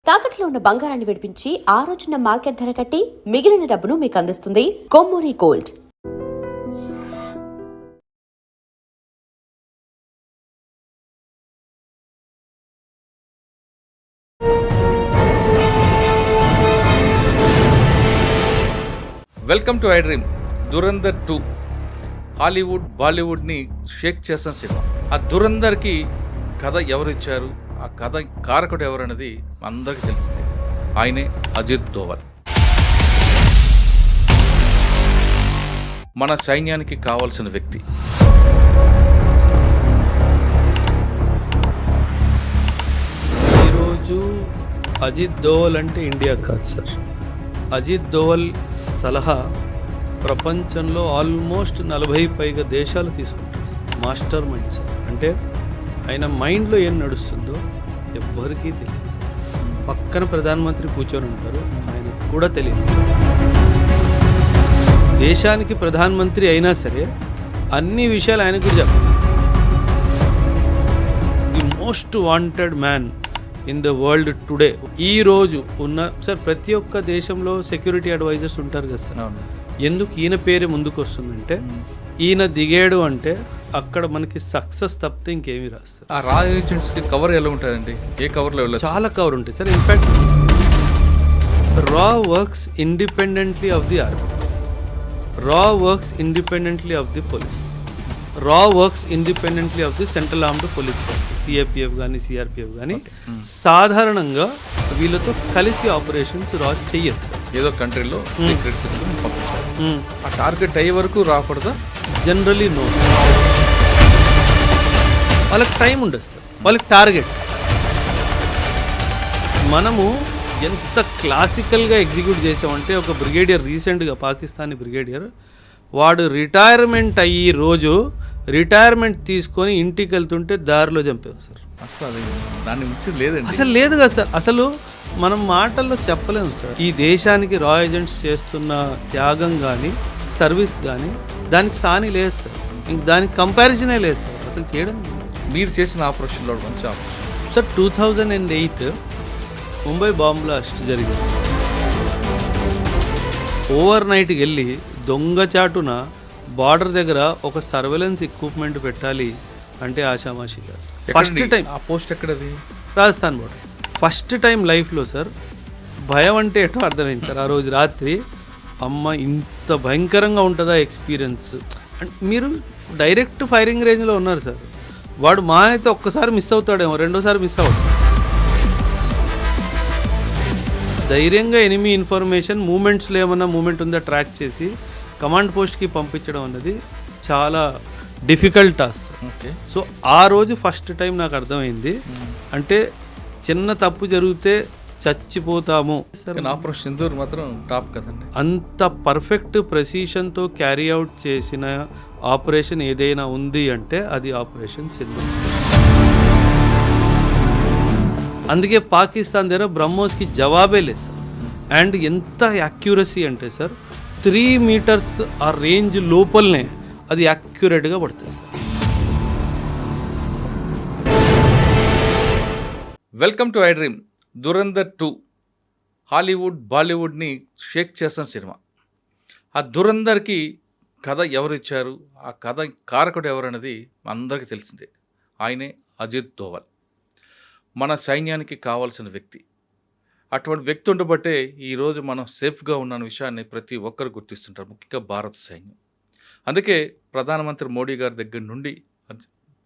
తాకట్లో ఉన్న బంగారాన్ని విడిపించి ఆ రోజున మార్కెట్ ధర కట్టి మిగిలిన డబ్బును మీకు అందిస్తుంది Kommuri gold. Welcome to iDream. Dhurandhar 2 Hollywood బాలీవుడ్ని షేక్ చేసిన సినిమా. ఆ దురందర్కి కథ ఎవరిచ్చారు, ఆ కథ కారకుడు ఎవరన్నది అందరికీ తెలిసిందే. ఆయనే అజిత్ దోవల్. మన సైన్యానికి కావాల్సిన వ్యక్తి. ఈరోజు అజిత్ దోవల్ అంటే ఇండియా కాదు సార్. అజిత్ దోవల్ సలహా ప్రపంచంలో ఆల్మోస్ట్ 40 పైగా దేశాలు తీసుకుంటారు. Master mind sir. అంటే ఆయన మైండ్లో ఏం నడుస్తుందో ఎవ్వరికీ తెలియదు. పక్కన ప్రధానమంత్రి కూర్చొని ఉంటారు, ఆయనకు కూడా తెలియదు. దేశానికి ప్రధానమంత్రి అయినా సరే అన్ని విషయాలు ఆయన కూడా చెప్పారు. The most wanted man in the world today. ఈ రోజు ఉన్న సార్ ప్రతి ఒక్క దేశంలో సెక్యూరిటీ అడ్వైజర్స్ ఉంటారు కదా సార్. ఎందుకు ఈయన పేరే ముందుకు వస్తుందంటే ఈయన దిగాడు అంటే అక్కడ మనకి సక్సెస్ తప్పితే ఇంకేమీ రాదు సార్. ఆ రా ఏజెంట్స్కి కవర్ ఎలా ఉంటుందండి? ఏ కవర్లో వెళ్ళదు? చాలా కవర్ ఉంటాయి సార్. ఇన్ఫ్యాక్ట్ రా works independently of the army, రా works independently of the police, రా works independently of the central armed police forces, CAPF కానీ సిఆర్పిఎఫ్ కానీ. సాధారణంగా వీళ్ళతో కలిసి ఆపరేషన్స్ రా చెయ్యదు సార్. ఏదో కంట్రీలో సీక్రెట్స్ పంపించారు. ఆ టార్గెట్ అయ్యే వరకు రాకూడదా? Generally no. వాళ్ళకి టైం ఉండదు సార్, వాళ్ళకి టార్గెట్. మనము ఎంత క్లాసికల్గా ఎగ్జిక్యూట్ చేసామంటే ఒక బ్రిగేడియర్ రీసెంట్గా పాకిస్తానీ బ్రిగేడియర్ వాడు రిటైర్మెంట్ అయ్యి రోజు రిటైర్మెంట్ తీసుకొని ఇంటికి వెళ్తుంటే దారిలో చంపాం సార్. అసలు అది దాన్ని మించి లేదండి. అసలు లేదు కదా సార్. అసలు మనం మాటల్లో చెప్పలేము సార్. ఈ దేశానికి రా ఏజెంట్స్ చేస్తున్న త్యాగం కానీ సర్వీస్ కానీ దానికి సాని లేదు సార్. ఇంక దానికి కంపారిజనే లేదు సార్. అసలు చేయడం మీరు చేసిన ఆపరేషన్లో మంచి operation sir. 2008 Mumbai bomb blast జరిగింది. ఓవర్ నైట్కి వెళ్ళి దొంగచాటున బార్డర్ దగ్గర ఒక సర్వేలెన్స్ ఎక్విప్మెంట్ పెట్టాలి అంటే ఆషామాషి కాదు. First time. ఆ పోస్ట్ ఎక్కడది? రాజస్థాన్ బార్డర్. ఫస్ట్ టైం లైఫ్లో సార్ భయం అంటే ఎటో అర్థమైంది సార్. ఆ రోజు రాత్రి అమ్మ ఇంత భయంకరంగా ఉంటుందా ఎక్స్పీరియన్స్ అంటే. మీరు డైరెక్ట్ ఫైరింగ్ రేంజ్లో ఉన్నారు సార్. వాడు మా అయితే ఒక్కసారి మిస్ అవుతాడేమో, రెండోసారి మిస్ అవుతాడు. ధైర్యంగా ఎనిమీ ఇన్ఫర్మేషన్ మూమెంట్స్లో ఏమన్నా మూమెంట్ ఉందా ట్రాక్ చేసి కమాండ్ పోస్ట్కి పంపించడం అన్నది చాలా డిఫికల్ట్ టాస్క్. సో ఆ రోజు ఫస్ట్ టైం నాకు అర్థమైంది అంటే చిన్న తప్పు జరిగితే చచ్చిపోతాము. ఆపరేషన్ సింధూర్ మాత్రం టాప్ కదండి. అంత పర్ఫెక్ట్ ప్రెసిషన్తో క్యారీ అవుట్ చేసిన ఆపరేషన్ ఏదైనా ఉంది అంటే అది ఆపరేషన్ సింధూర్. అందుకే పాకిస్తాన్ దగ్గర బ్రహ్మోస్కి జవాబే లేదు సార్. అండ్ ఎంత యాక్యురసీ అంటే సార్ 3 మీటర్స్ ఆ రేంజ్ లోపలనే అది యాక్యురేట్గా పడుతుంది sir. Welcome to iDream. Dhurandhar 2 Hollywood బాలీవుడ్ని షేక్ చేసిన సినిమా. ఆ దురందర్కి కథ ఎవరిచ్చారు, ఆ కథ కారకుడు ఎవరన్నది అందరికీ తెలిసిందే. ఆయనే అజిత్ దోవల్. మన సైన్యానికి కావాల్సిన వ్యక్తి. అటువంటి వ్యక్తి ఉండబట్టే ఈరోజు మనం సేఫ్గా ఉన్న విషయాన్ని ప్రతి ఒక్కరు గుర్తిస్తుంటారు, ముఖ్యంగా భారత సైన్యం. అందుకే ప్రధానమంత్రి మోడీ గారి దగ్గర నుండి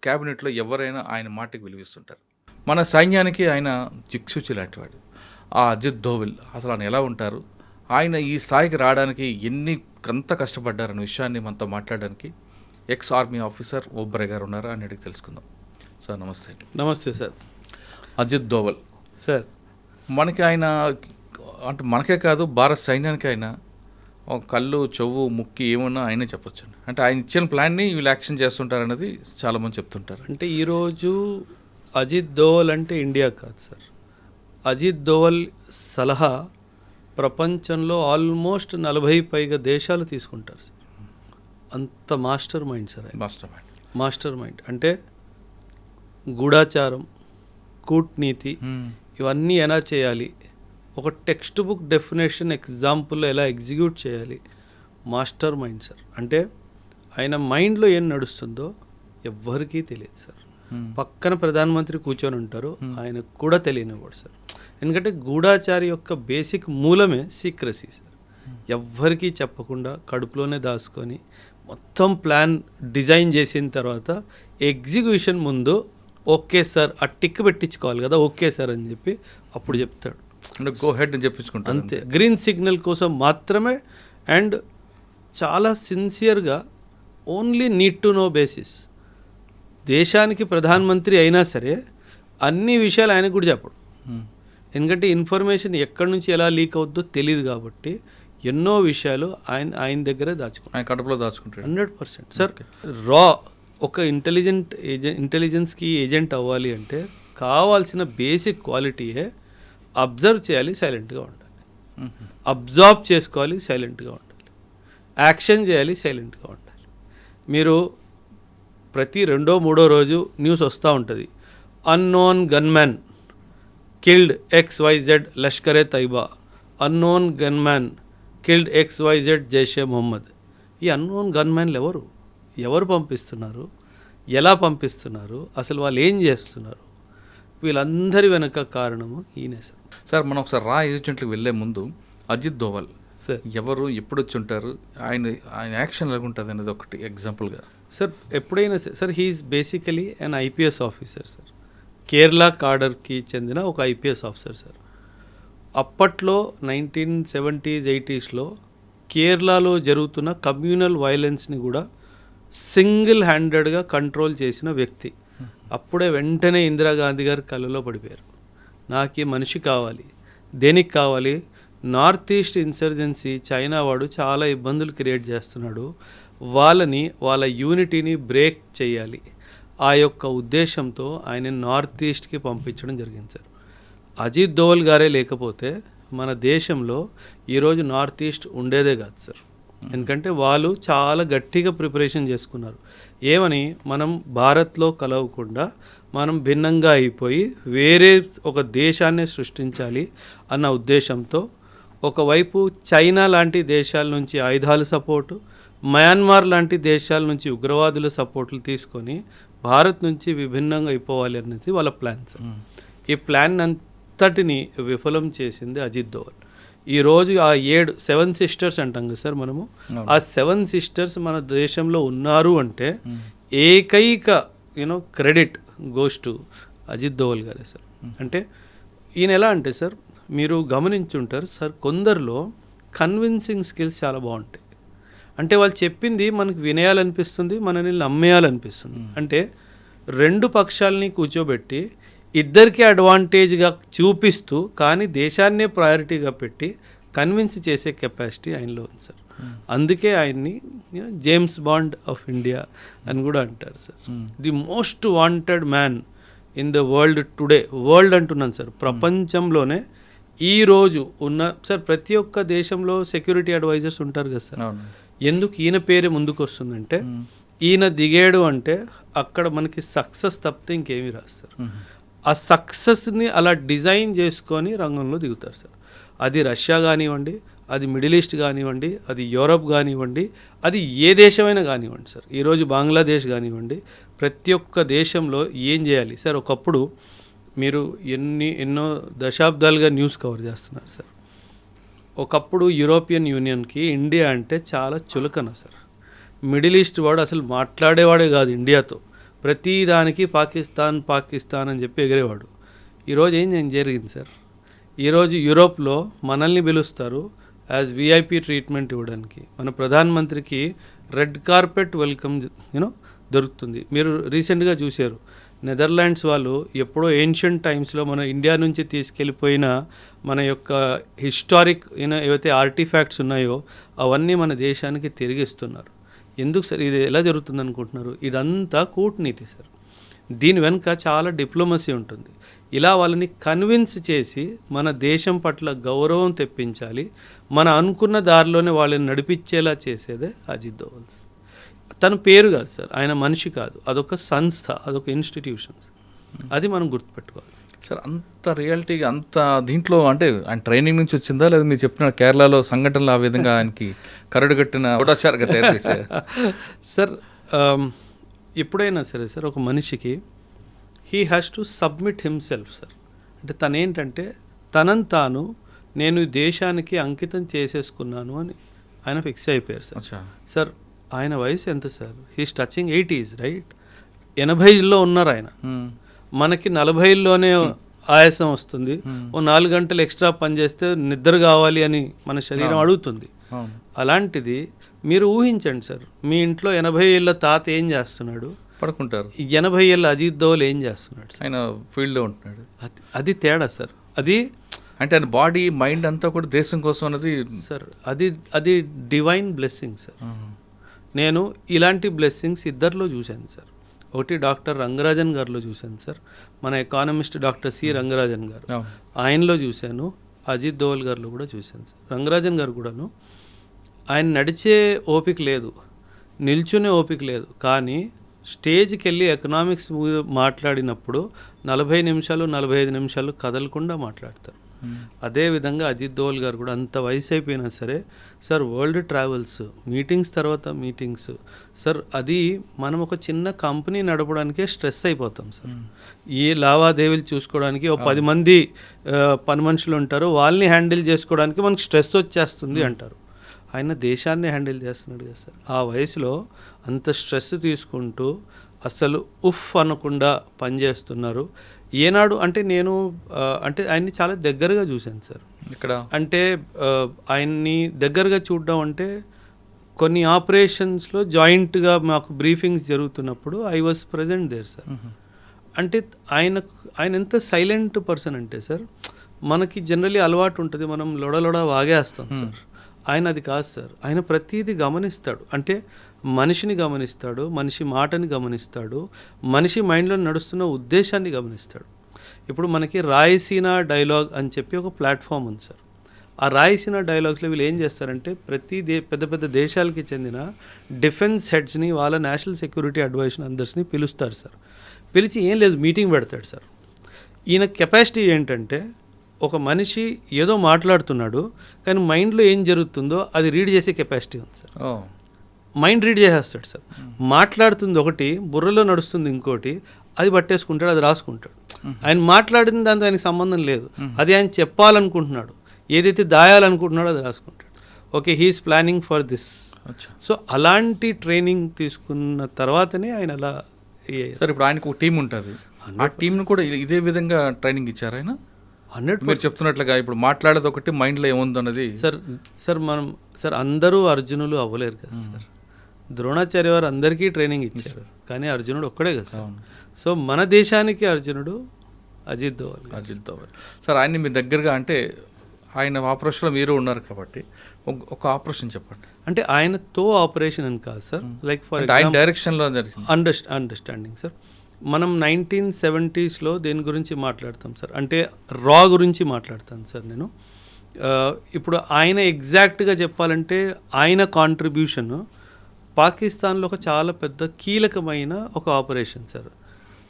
క్యాబినెట్లో ఎవరైనా ఆయన మాటకి విలువిస్తుంటారు. మన సైన్యానికి ఆయన దిక్సూచి లాంటివాడు. ఆ అజిత్ దోవల్ అసలు ఆయన ఎలా ఉంటారు, ఆయన ఈ స్థాయికి రావడానికి ఎంత కష్టపడ్డారనే విషయాన్ని మనతో మాట్లాడడానికి ఎక్స్ ఆర్మీ ఆఫీసర్ ఓబ్రే గారు ఉన్నారు. అని అడిగి తెలుసుకుందాం. సార్ నమస్తే. నమస్తే సార్. అజిత్ దోవల్ సార్ మనకి ఆయన అంటే మనకే కాదు భారత సైన్యానికి ఆయన కళ్ళు చెవు ముక్కి ఏమన్నా ఆయనే చెప్పొచ్చండి. అంటే ఆయన ఇచ్చిన ప్లాన్ని వీళ్ళు యాక్షన్ చేస్తుంటారన్నది చాలామంది చెప్తుంటారు. అంటే ఈరోజు అజిత్ దోవల్ అంటే ఇండియా కాదు సార్. అజిత్ దోవల్ సలహా ప్రపంచంలో ఆల్మోస్ట్ 40 పైగా దేశాలు తీసుకుంటారు సార్. అంత master mind sir. Master mind అంటే గూఢాచారం, కూట్నీతి ఇవన్నీ ఎలా చేయాలి, ఒక టెక్స్ట్ బుక్ డెఫినేషన్ ఎగ్జాంపుల్లో ఎలా ఎగ్జిక్యూట్ చేయాలి, మాస్టర్ మైండ్ సార్. అంటే ఆయన మైండ్లో ఏం నడుస్తుందో ఎవ్వరికీ తెలియదు సార్. పక్కన ప్రధానమంత్రి కూర్చొని ఉంటారు, ఆయనకు కూడా తెలియనివాడు సార్. ఎందుకంటే గూఢాచారి యొక్క బేసిక్ మూలమే సీక్రసీ సార్. ఎవ్వరికీ చెప్పకుండా కడుపులోనే దాచుకొని మొత్తం ప్లాన్ డిజైన్ చేసిన తర్వాత ఎగ్జిక్యూషన్ ముందు ఓకే సార్ ఆ టిక్ పెట్టించుకోవాలి కదా, ఓకే సార్ అని చెప్పి అప్పుడు చెప్తాడు. అంటే గో హెడ్ అని చెప్పించుకుంటాడు అంతే, గ్రీన్ సిగ్నల్ కోసం మాత్రమే. అండ్ చాలా సిన్సియర్గా only need to know basis. దేశానికి ప్రధానమంత్రి అయినా సరే అన్ని విషయాలు ఆయనకు కూడా చెప్పడు. ఎందుకంటే ఇన్ఫర్మేషన్ ఎక్కడి నుంచి ఎలా లీక్ అవుద్దో తెలియదు కాబట్టి ఎన్నో విషయాలు ఆయన దగ్గరే దాచుకుంటారు, ఆయన కడుపులో దాచుకుంటాడు. 100% సార్. రా ఒక ఇంటెలిజెన్స్కి ఏజెంట్ అవ్వాలి అంటే కావాల్సిన బేసిక్ క్వాలిటీయే అబ్జర్వ్ చేయాలి, సైలెంట్గా ఉండాలి. అబ్జార్బ్ చేసుకోవాలి, సైలెంట్గా ఉండాలి. యాక్షన్ చేయాలి, సైలెంట్గా ఉండాలి. మీరు ప్రతి 2వ 3వ రోజు న్యూస్ వస్తూ ఉంటుంది, unknown gunman killed XYZ Lashkar-e Taiba, unknown gunman killed XYZ Jaish-e Mohammed. ఈ అన్నోన్ గన్మ్యాన్లు ఎవరు పంపిస్తున్నారు, ఎలా పంపిస్తున్నారు, అసలు వాళ్ళు ఏం చేస్తున్నారు, వీళ్ళందరి వెనక కారణము ఈయనే సార్. సార్ మనం ఒకసారి రా ఏజెంట్లకు వెళ్ళే ముందు అజిత్ దోవల్ సార్ ఎవరు, ఎప్పుడు వచ్చి ఉంటారు, ఆయన యాక్షన్ ఎలాగుంటుంది అనేది ఒకటి ఎగ్జాంపుల్గా. సార్ ఎప్పుడైనా సార్ హీఈస్ బేసికలీ అన్ IPS ఆఫీసర్ సార్. కేరళ కాడర్కి చెందిన ఒక IPS ఆఫీసర్ సార్. అప్పట్లో 1970s 80sలో కేరళలో జరుగుతున్న కమ్యూనల్ వైలెన్స్ని కూడా సింగిల్ హ్యాండెడ్గా కంట్రోల్ చేసిన వ్యక్తి. అప్పుడే వెంటనే ఇందిరాగాంధీ గారు కళ్ళలో పడిపోయారు. నాకు ఈ మనిషి కావాలి. దేనికి కావాలి? నార్త్ ఈస్ట్ ఇన్సర్జెన్సీ చైనా వాడు చాలా ఇబ్బందులు క్రియేట్ చేస్తున్నాడు, వాళ్ళ యూనిటీని బ్రేక్ చేయాలి. ఆ యొక్క ఉద్దేశంతో ఆయన నార్త్ ఈస్ట్కి పంపించడం జరిగింది సార్. అజిత్ దోవల్ గారే లేకపోతే మన దేశంలో ఈరోజు నార్త్ ఈస్ట్ ఉండేదే కాదు సార్. ఎందుకంటే వాళ్ళు చాలా గట్టిగా ప్రిపరేషన్ చేసుకున్నారు. ఏమని, మనం భారత్లో కలవకుండా మనం భిన్నంగా అయిపోయి వేరే ఒక దేశాన్ని సృష్టించాలి అన్న ఉద్దేశంతో ఒకవైపు చైనా లాంటి దేశాల నుంచి ఆయుధాల సపోర్టు, మయన్మార్ లాంటి దేశాల నుంచి ఉగ్రవాదుల సపోర్ట్లు తీసుకొని భారత్ నుంచి విభిన్నంగా అయిపోవాలి అనేది వాళ్ళ ప్లాన్ సార్. ఈ ప్లాన్ అంతటిని విఫలం చేసింది అజిత్ దోవల్. ఈరోజు ఆ 7 సిస్టర్స్ అంటాం కదా సార్ మనము, ఆ 7 సిస్టర్స్ మన దేశంలో ఉన్నారు అంటే ఏకైక credit goes to Ajit Doval గారే సార్. అంటే ఈయన ఎలా అంటే సార్, మీరు గమనించుంటారు సార్, కొందరిలో కన్విన్సింగ్ స్కిల్స్ చాలా బాగుంటాయి. అంటే వాళ్ళు చెప్పింది మనకు వినేయాలనిపిస్తుంది, మనల్ని నమ్మేయాలనిపిస్తుంది. అంటే 2 పక్షాలని కూర్చోబెట్టి ఇద్దరికి అడ్వాంటేజ్గా చూపిస్తూ కానీ దేశాన్నే ప్రయారిటీగా పెట్టి కన్విన్స్ చేసే కెపాసిటీ ఆయనలో ఉంది సార్. అందుకే ఆయన్ని జేమ్స్ బాండ్ ఆఫ్ ఇండియా అని కూడా అంటారు sir. The most wanted man in the world today. World అంటున్నాను సార్, ప్రపంచంలోనే ఈరోజు ఉన్న సార్ ప్రతి ఒక్క దేశంలో సెక్యూరిటీ అడ్వైజర్స్ ఉంటారు కదా సార్. ఎందుకు ఈయన పేరే ముందుకు వస్తుందంటే ఈయన దిగాడు అంటే అక్కడ మనకి సక్సెస్ తప్పితే ఇంకేమీ రాదు సార్. ఆ సక్సెస్ని అలా డిజైన్ చేసుకొని రంగంలో దిగుతారు సార్. అది రష్యా కానివ్వండి, అది మిడిల్ ఈస్ట్ కానివ్వండి, అది యూరప్ కానివ్వండి, అది ఏ దేశమైనా కానివ్వండి సార్. ఈరోజు బంగ్లాదేశ్ కానివ్వండి, ప్రతి ఒక్క దేశంలో ఏం చేయాలి సార్. ఒకప్పుడు మీరు ఎన్నో దశాబ్దాలుగా న్యూస్ కవర్ చేస్తున్నారు సార్. ఒకప్పుడు యూరోపియన్ యూనియన్కి ఇండియా అంటే చాలా చులకన సార్. మిడిల్ ఈస్ట్ వాడు అసలు మాట్లాడేవాడే కాదు ఇండియాతో. ప్రతి దానికి పాకిస్తాన్ అని చెప్పి ఎగిరేవాడు. ఈరోజు ఏం జరిగింది సార్, ఈరోజు యూరోప్లో మనల్ని పిలుస్తారు యాజ్ VIP ట్రీట్మెంట్ ఇవ్వడానికి. మన ప్రధానమంత్రికి రెడ్ కార్పెట్ వెల్కమ్ దొరుకుతుంది. మీరు రీసెంట్గా చూశారు, నెదర్లాండ్స్ వాళ్ళు ఎప్పుడో ఏన్షియంట్ టైమ్స్లో మన ఇండియా నుంచి తీసుకెళ్ళిపోయిన మన యొక్క హిస్టారిక్ ఏవైతే ఆర్టిఫాక్ట్స్ ఉన్నాయో అవన్నీ మన దేశానికి తిరిగిస్తున్నారు. ఎందుకు సార్ ఇది ఎలా జరుగుతుంది అనుకుంటున్నారు? ఇదంతా కూటనీతి సార్. దీని వెనుక చాలా డిప్లొమసీ ఉంటుంది. ఇలా వాళ్ళని కన్విన్స్ చేసి మన దేశం పట్ల గౌరవం తెప్పించాలి, మన అనుకున్న దారిలోనే వాళ్ళని నడిపించేలా చేసేదే అజిత్ దోవల్. తన పేరు కాదు సార్, ఆయన మనిషి కాదు, అదొక సంస్థ, అదొక ఇన్స్టిట్యూషన్. అది మనం గుర్తుపెట్టుకోవాలి. సార్ అంత రియాలిటీగా అంత దీంట్లో అంటే ఆయన ట్రైనింగ్ నుంచి వచ్చిందా లేదా మీరు చెప్పిన కేరళలో సంఘటనలు ఆ విధంగా ఆయనకి కరడు కట్టిన గూఢచారుగా తయారు చేశారు? సార్ ఎప్పుడైనా సరే సార్ ఒక మనిషికి he has to submit himself sir. అంటే తనేంటంటే తనని తాను నేను ఈ దేశానికి అంకితం చేసేసుకున్నాను అని ఆయన ఫిక్స్ అయిపోయారు సార్. అచ్చా. సార్ ఆయన వయసు ఎంత sir? He's touching 80s right. 80లో ఉన్నారు ఆయన. మనకి 40లోనే ఆయాసం వస్తుంది. ఓ 4 గంటలు ఎక్స్ట్రా పని చేస్తే నిద్ర కావాలి అని మన శరీరం అడుగుతుంది. అలాంటిది మీరు ఊహించండి సార్, మీ ఇంట్లో 80 ఏళ్ళ తాత ఏం చేస్తున్నాడు, పడుకుంటారు. 80 ఏళ్ళ అజిత్ దోవల్ ఏం చేస్తున్నాడు? ఆయన ఫీల్డ్లో ఉంటున్నాడు. అది తేడా సార్. అది అంటే ఆయన బాడీ మైండ్ అంతా కూడా దేశం కోసం అన్నది సార్ అది డివైన్ బ్లెస్సింగ్ సార్. నేను ఇలాంటి బ్లెస్సింగ్స్ ఇద్దరిలో చూశాను సార్. ఒకటి డాక్టర్ రంగరాజన్ గారిలో చూశాను సార్, మన ఎకానమిస్ట్ డాక్టర్ సి రంగరాజన్ గారు, ఆయనలో చూశాను. అజిత్ దోవల్ గారిలో కూడా చూశాను సార్. రంగరాజన్ గారు కూడాను ఆయన నడిచే ఓపిక లేదు, నిల్చునే ఓపిక లేదు, కానీ స్టేజ్కి వెళ్ళి ఎకనామిక్స్ మాట్లాడినప్పుడు 40 నిమిషాలు 45 నిమిషాలు కదలకుండా మాట్లాడతారు. అదేవిధంగా అజిత్ దోవల్ గారు కూడా అంత వయసు అయిపోయినా సరే సార్ వరల్డ్ ట్రావెల్స్, మీటింగ్స్ తర్వాత మీటింగ్స్ సార్. అది మనం ఒక చిన్న కంపెనీ నడపడానికే స్ట్రెస్ అయిపోతాం సార్. ఈ లావాదేవీలు చూసుకోవడానికి ఒక 10 మంది పని మనుషులు ఉంటారు, వాళ్ళని హ్యాండిల్ చేసుకోవడానికి మనకు స్ట్రెస్ వచ్చేస్తుంది అంటారు. ఆయన దేశాన్ని హ్యాండిల్ చేస్తున్నాడు కదా సార్. ఆ వయసులో అంత స్ట్రెస్ తీసుకుంటూ అసలు ఉఫ్ అనకుండా పనిచేస్తున్నారు. ఏనాడు అంటే నేను అంటే ఆయన్ని చాలా దగ్గరగా చూశాను సార్. ఇక్కడ అంటే ఆయన్ని దగ్గరగా చూడడం అంటే కొన్ని ఆపరేషన్స్లో జాయింట్గా మాకు బ్రీఫింగ్స్ జరుగుతున్నప్పుడు I was present there sir. అంటే ఆయన ఎంత సైలెంట్ పర్సన్ అంటే సార్, మనకి జనరలీ అలవాటు ఉంటుంది, మనం లొడలొడ వాగేస్తాం సార్. ఆయన అది కాదు సార్. ఆయన ప్రతిదీ గమనిస్తాడు. అంటే మనిషిని గమనిస్తాడు, మనిషి మాటని గమనిస్తాడు, మనిషి మైండ్లో నడుస్తున్న ఉద్దేశాన్ని గమనిస్తాడు. ఇప్పుడు మనకి రాయసీనా డైలాగ్ అని చెప్పి ఒక ప్లాట్ఫామ్ ఉంది సార్. ఆ రాయసీనా డైలాగ్స్లో వీళ్ళు ఏం చేస్తారంటే ప్రతి పెద్ద పెద్ద దేశాలకి చెందిన డిఫెన్స్ హెడ్స్ని, వాళ్ళ నేషనల్ సెక్యూరిటీ అడ్వైజర్ అందర్స్ని పిలుస్తారు సార్. పిలిచి ఏం లేదు మీటింగ్ పెడతాడు సార్. ఈయన కెపాసిటీ ఏంటంటే ఒక మనిషి ఏదో మాట్లాడుతున్నాడు కానీ మైండ్లో ఏం జరుగుతుందో అది రీడ్ చేసే కెపాసిటీ ఉంది సార్. మైండ్ రీడ్ చేసేస్తాడు సార్. మాట్లాడుతుంది ఒకటి, బుర్రలో నడుస్తుంది ఇంకోటి, అది పట్టేసుకుంటాడు, అది రాసుకుంటాడు. ఆయన మాట్లాడిన దాంతో ఆయనకి సంబంధం లేదు, అది ఆయన చెప్పాలనుకుంటున్నాడు, ఏదైతే దాయాలనుకుంటున్నాడో అది రాసుకుంటాడు. Okay, he's planning for this. So అలాంటి ట్రైనింగ్ తీసుకున్న తర్వాతనే ఆయన అలా సార్. ఇప్పుడు ఆయనకు ఒక టీం ఉంటుంది, ఆ టీంను కూడా ఇదే విధంగా ట్రైనింగ్ ఇచ్చారు ఆయన. 100% మీరు చెప్తున్నట్లుగా ఇప్పుడు మాట్లాడేది ఒకటి, మైండ్లో ఏముంది అన్నది సార్ మనం సార్ అందరూ అర్జునులు అవ్వలేరు కదా సార్. ద్రోణాచార్య వారు అందరికీ ట్రైనింగ్ ఇచ్చారు, కానీ అర్జునుడు ఒక్కడే కదా సార్. సో మన దేశానికి అర్జునుడు అజిత్ దోవల్. సార్ ఆయన్ని మీ దగ్గరగా అంటే ఆయన ఆపరేషన్లో మీరు ఉన్నారు కాబట్టి ఒక ఆపరేషన్ చెప్పండి. అంటే ఆయనతో ఆపరేషన్ అని కాదు సార్, లైక్ ఫర్ ఆయన డైరెక్షన్లో అండర్స్టాండింగ్ సార్. మనం 1970sలో దేని గురించి మాట్లాడతాం సార్ అంటే రా గురించి మాట్లాడతాను సార్ నేను. ఇప్పుడు ఆయన ఎగ్జాక్ట్గా చెప్పాలంటే ఆయన కాంట్రిబ్యూషన్ పాకిస్తాన్లో ఒక చాలా పెద్ద కీలకమైన ఒక ఆపరేషన్ సార్.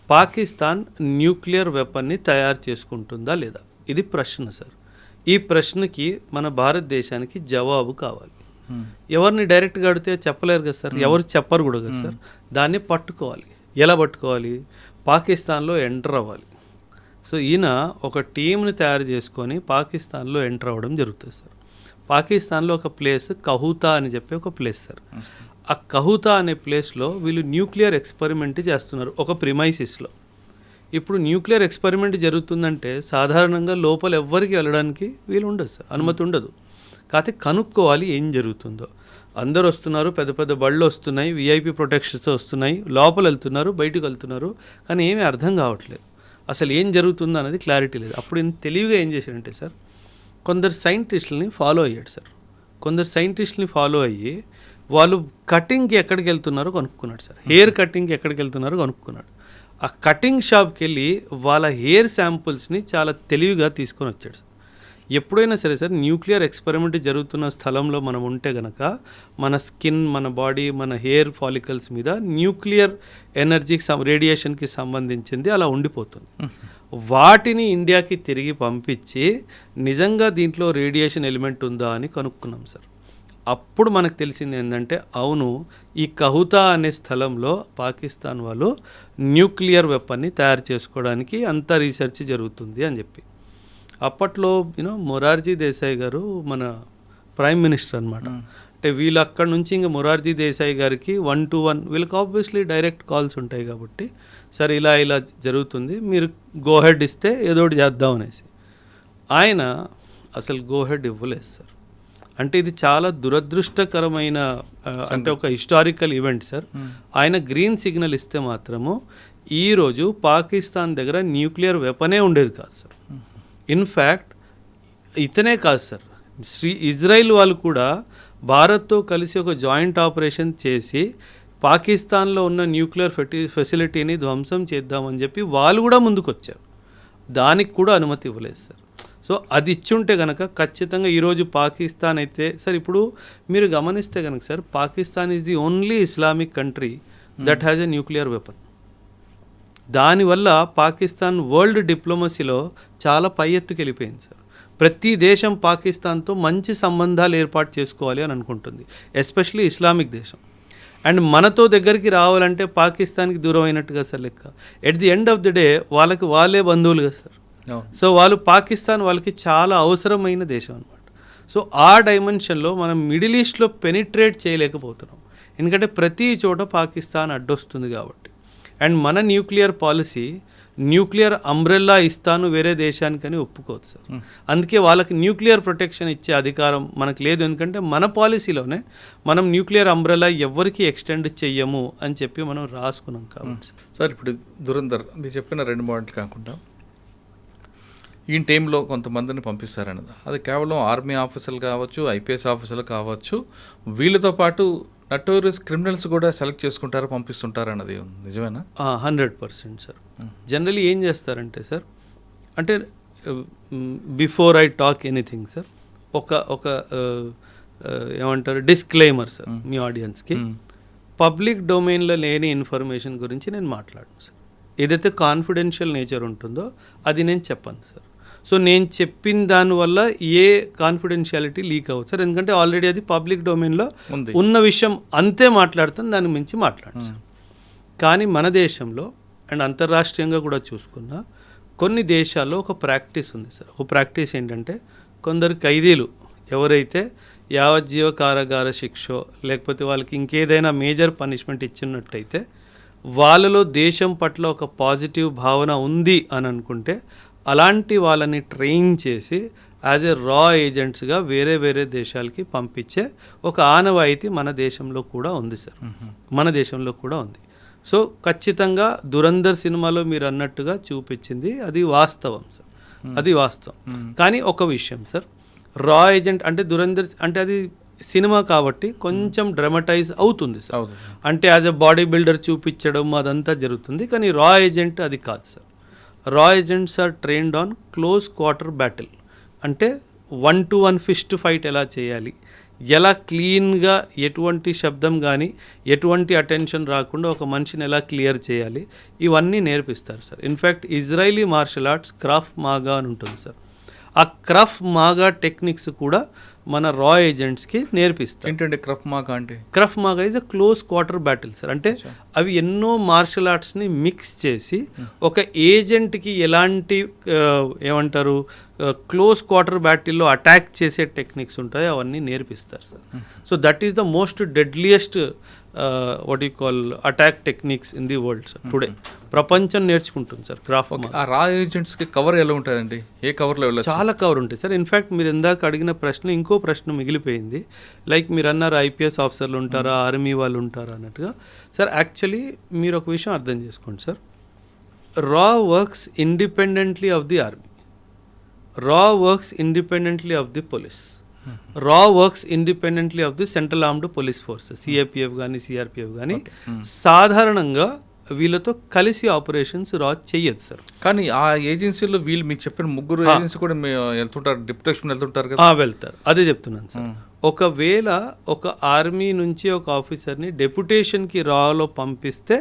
పాకిస్తాన్ న్యూక్లియర్ వెపన్ని తయారు చేసుకుంటుందా లేదా, ఇది ప్రశ్న సార్. ఈ ప్రశ్నకి మన భారతదేశానికి జవాబు కావాలి. ఎవరిని డైరెక్ట్గా అడిగితే చెప్పలేరు కదా సార్, ఎవరు చెప్పరు కూడా కదా సార్. దాన్ని పట్టుకోవాలి. ఎలా పట్టుకోవాలి? పాకిస్తాన్లో ఎంటర్ అవ్వాలి. సో ఈయన ఒక టీంని తయారు చేసుకొని పాకిస్తాన్లో ఎంటర్ అవ్వడం జరుగుతుంది సార్. పాకిస్తాన్లో ఒక ప్లేస్ కహూతా అని చెప్పి ఒక ప్లేస్ సార్. ఆ కహూతా అనే ప్లేస్లో వీళ్ళు న్యూక్లియర్ ఎక్స్పెరిమెంట్ చేస్తున్నారు ఒక ప్రిమైసిస్లో. ఇప్పుడు న్యూక్లియర్ ఎక్స్పెరిమెంట్ జరుగుతుందంటే సాధారణంగా లోపల ఎవ్వరికి వెళ్ళడానికి వీలు ఉండదు సార్, అనుమతి ఉండదు. కాకపోతే కనుక్కోవాలి ఏం జరుగుతుందో. అందరు వస్తున్నారు, పెద్ద పెద్ద బళ్ళు వస్తున్నాయి, విఐపి ప్రొటెక్షన్స్ వస్తున్నాయి, లోపల వెళ్తున్నారు, బయటకు వెళ్తున్నారు, కానీ ఏమీ అర్థం కావట్లేదు, అసలు ఏం జరుగుతుందో అనేది క్లారిటీ లేదు. అప్పుడు ఈయన తెలివిగా ఏం చేశాడంటే సార్, కొందరు సైంటిస్టులని ఫాలో అయ్యాడు సార్. కొందరు సైంటిస్టులని ఫాలో అయ్యి వాళ్ళు కటింగ్కి ఎక్కడికి వెళ్తున్నారో కనుక్కున్నాడు సార్. హెయిర్ కటింగ్కి ఎక్కడికి వెళ్తున్నారో కనుక్కున్నాడు. ఆ కటింగ్ షాప్కి వెళ్ళి వాళ్ళ హెయిర్ శాంపుల్స్ని చాలా తెలివిగా తీసుకొని వచ్చాడు సార్. ఎప్పుడైనా సరే సార్ న్యూక్లియర్ ఎక్స్పెరిమెంట్ జరుగుతున్న స్థలంలో మనం ఉంటే గనక మన స్కిన్, మన బాడీ, మన హెయిర్ ఫాలికల్స్ మీద న్యూక్లియర్ ఎనర్జీకి రేడియేషన్కి సంబంధించింది అలా ఉండిపోతుంది. వాటిని ఇండియాకి తిరిగి పంపించి నిజంగా దీంట్లో రేడియేషన్ ఎలిమెంట్ ఉందా అని కనుక్కున్నాం సార్. అప్పుడు మనకు తెలిసింది ఏంటంటే అవును, ఈ కహుతా అనే స్థలంలో పాకిస్తాన్ వాళ్ళు న్యూక్లియర్ వెపన్ని తయారు చేసుకోవడానికి అంత రీసెర్చ్ జరుగుతుంది అని చెప్పి. అప్పట్లో మొరార్జీ దేశాయ్ గారు మన ప్రైమ్ మినిస్టర్ అనమాట. అంటే వీళ్ళు అక్కడ నుంచి ఇంకా మొరార్జీ దేశాయ్ గారికి 1-to-1 వీళ్ళకి ఆబ్వియస్లీ డైరెక్ట్ కాల్స్ ఉంటాయి కాబట్టి, సరే ఇలా ఇలా జరుగుతుంది, మీరు గోహెడ్ ఇస్తే ఏదో ఒకటి చేద్దాం అనేసి. ఆయన అసలు గోహెడ్ ఇవ్వలేదు సార్. అంటే ఇది చాలా దురదృష్టకరమైన అంటే ఒక హిస్టారికల్ ఈవెంట్ సార్. ఆయన గ్రీన్ సిగ్నల్ ఇస్తే మాత్రము ఈరోజు పాకిస్తాన్ దగ్గర న్యూక్లియర్ వెపనే ఉండేది కాదు సార్. ఇన్ఫ్యాక్ట్ ఇతనే కాదు సార్, ఇజ్రాయిల్ వాళ్ళు కూడా భారత్తో కలిసి ఒక జాయింట్ ఆపరేషన్ చేసి పాకిస్తాన్లో ఉన్న న్యూక్లియర్ ఫెసిలిటీని ధ్వంసం చేద్దామని చెప్పి వాళ్ళు కూడా ముందుకు వచ్చారు. దానికి కూడా అనుమతి ఇవ్వలేదు సార్. సో అది ఇచ్చుంటే కనుక ఖచ్చితంగా ఈరోజు పాకిస్తాన్ అయితే సార్, ఇప్పుడు మీరు గమనిస్తే కనుక sir, Pakistan is the only Islamic country that has a nuclear weapon. దానివల్ల పాకిస్తాన్ వరల్డ్ డిప్లొమసీలో చాలా పై ఎత్తుకు వెళ్ళిపోయింది సార్. ప్రతి దేశం పాకిస్తాన్తో మంచి సంబంధాలు ఏర్పాటు చేసుకోవాలి అని అనుకుంటుంది, ఎస్పెషలీ ఇస్లామిక్ దేశం. అండ్ మనతో దగ్గరికి రావాలంటే పాకిస్తాన్కి దూరం అయినట్టుగా సార్ లెక్క. At the end of the day వాళ్ళకి వాళ్ళే బంధువులుగా సార్. సో వాళ్ళు పాకిస్తాన్ వాళ్ళకి చాలా అవసరమైన దేశం అనమాట. సో ఆ డైమెన్షన్లో మనం మిడిల్ ఈస్ట్లో పెనిట్రేట్ చేయలేకపోతున్నాం, ఎందుకంటే ప్రతి చోట పాకిస్తాన్ అడ్డొస్తుంది కాబట్టి. అండ్ మన న్యూక్లియర్ పాలసీ న్యూక్లియర్ అంబ్రెల్లా ఇస్తాను వేరే దేశానికని ఒప్పుకోవచ్చు సార్. అందుకే వాళ్ళకి న్యూక్లియర్ ప్రొటెక్షన్ ఇచ్చే అధికారం మనకు లేదు, ఎందుకంటే మన పాలసీలోనే మనం న్యూక్లియర్ అంబ్రెల్లా ఎవరికి ఎక్స్టెండ్ చెయ్యము అని చెప్పి మనం రాసుకున్నాం కాబట్టి సార్. ఇప్పుడు దురంధర్ మీరు చెప్పిన 2 పాయింట్లు కాకుండా ఈ టైంలో కొంతమందిని పంపిస్తారన్నది, అది కేవలం ఆర్మీ ఆఫీసర్లు కావచ్చు, ఐపీఎస్ ఆఫీసర్లు కావచ్చు, వీళ్ళతో పాటు నటోరియస్ క్రిమినల్స్ కూడా సెలెక్ట్ చేసుకుంటారు, పంపిస్తుంటారు అన్నది నిజమేనా? 100% సార్. జనరలీ ఏం చేస్తారంటే సార్, అంటే before I talk anything sir, ఒక ఏమంటారు డిస్క్లైమర్ సార్ మీ ఆడియన్స్కి. పబ్లిక్ డొమైన్లో లేని ఇన్ఫర్మేషన్ గురించి నేను మాట్లాడను సార్. ఏదైతే కాన్ఫిడెన్షియల్ నేచర్ ఉంటుందో అది నేను చెప్పను సార్. సో నేను చెప్పిన దానివల్ల ఏ కాన్ఫిడెన్షియాలిటీ లీక్ అవ్వదు సార్, ఎందుకంటే ఆల్రెడీ అది పబ్లిక్ డొమైన్లో ఉన్న విషయం అంతే మాట్లాడతాను, దాని మించి మాట్లాడను సార్. కానీ మన దేశంలో అండ్ అంతర్రాష్ట్రీయంగా కూడా చూసుకున్నా కొన్ని దేశాల్లో ఒక ప్రాక్టీస్ ఉంది సార్. ఒక ప్రాక్టీస్ ఏంటంటే, కొందరు ఖైదీలు ఎవరైతే యావజ్జీవ కారాగార శిక్షో లేకపోతే వాళ్ళకి ఇంకేదైనా మేజర్ పనిష్మెంట్ ఇచ్చినట్టయితే వాళ్ళలో దేశం పట్ల ఒక పాజిటివ్ భావన ఉంది అని అనుకుంటే అలాంటి వాళ్ళని ట్రైన్ చేసి యాజ్ ఏ రా ఏజెంట్స్గా వేరే వేరే దేశాలకి పంపించే ఒక ఆనవాయితీ మన దేశంలో కూడా ఉంది సార్. మన దేశంలో కూడా ఉంది. సో ఖచ్చితంగా దురంధర్ సినిమాలో మీరు అన్నట్టుగా చూపించింది అది వాస్తవం సార్, అది వాస్తవం. కానీ ఒక విషయం సార్, రా ఏజెంట్ అంటే దురంధర్ అంటే అది సినిమా కాబట్టి కొంచెం డ్రామటైజ్ అవుతుంది సార్. అంటే యాజ్ ఎ బాడీ బిల్డర్ చూపించడం అదంతా జరుగుతుంది, కానీ రా ఏజెంట్ అది కాదు సార్. రా agents are trained on close quarter battle. అంటే 1-to-1 ఫిస్ట్ ఫైట్ ఎలా చేయాలి, ఎలా క్లీన్గా ఎటువంటి శబ్దం కానీ ఎటువంటి అటెన్షన్ రాకుండా ఒక మనిషిని ఎలా క్లియర్ చేయాలి, ఇవన్నీ నేర్పిస్తారు sir. In fact Israeli martial arts Krav Maga అని ఉంటుంది సార్. ఆ క్రఫ్ మాగా టెక్నిక్స్ కూడా మన రా ఏజెంట్స్కి నేర్పిస్తారు. ఏంటంటే క్రఫ్ మాగా అంటే? Krav Maga is a close quarter battle sir. అంటే అవి ఎన్నో మార్షల్ ఆర్ట్స్ని మిక్స్ చేసి ఒక ఏజెంట్కి ఎలాంటి ఏమంటారు క్లోజ్ క్వార్టర్ బ్యాటిల్లో అటాక్ చేసే టెక్నిక్స్ ఉంటాయో అవన్నీ నేర్పిస్తారు sir. So that is the most deadliest what you call attack techniques in the world sir today. ప్రపంచం నేర్చుకుంటుంది సార్ క్రాఫ్. ఆ రా ఏజెంట్స్కి కవర్ ఎలా ఉంటుందండి? ఏ కవర్లో వెళ్ళదు? చాలా కవర్ ఉంటాయి సార్. ఇన్ఫ్యాక్ట్ మీరు ఇందాక అడిగిన ప్రశ్న ఇంకో ప్రశ్న మిగిలిపోయింది. లైక్ మీరు అన్నారు ఐపీఎస్ ఆఫీసర్లు ఉంటారా, ఆర్మీ వాళ్ళు ఉంటారా అన్నట్టుగా. సార్ యాక్చువల్లీ మీరు ఒక విషయం అర్థం చేసుకోండి సార్, రా works independently of the army, రా works independently of the police, రా works independently of the central armed police forces, CAPF కానీ సిఆర్పిఎఫ్ కానీ. సాధారణంగా వీళ్ళతో కలిసి ఆపరేషన్స్ రా చెయ్యదు సార్. కానీ ఆ ఏజెన్సీలో వీళ్ళు మీకు చెప్పిన ముగ్గురు ఏజెన్సీ కూడా వెళ్తుంటారు, డిప్యూటేషన్ వెళ్తుంటారు కదా? వెళ్తారు, అదే చెప్తున్నాను సార్. ఒకవేళ ఒక ఆర్మీ నుంచి ఒక ఆఫీసర్ని డెప్యుటేషన్కి రాలో పంపిస్తే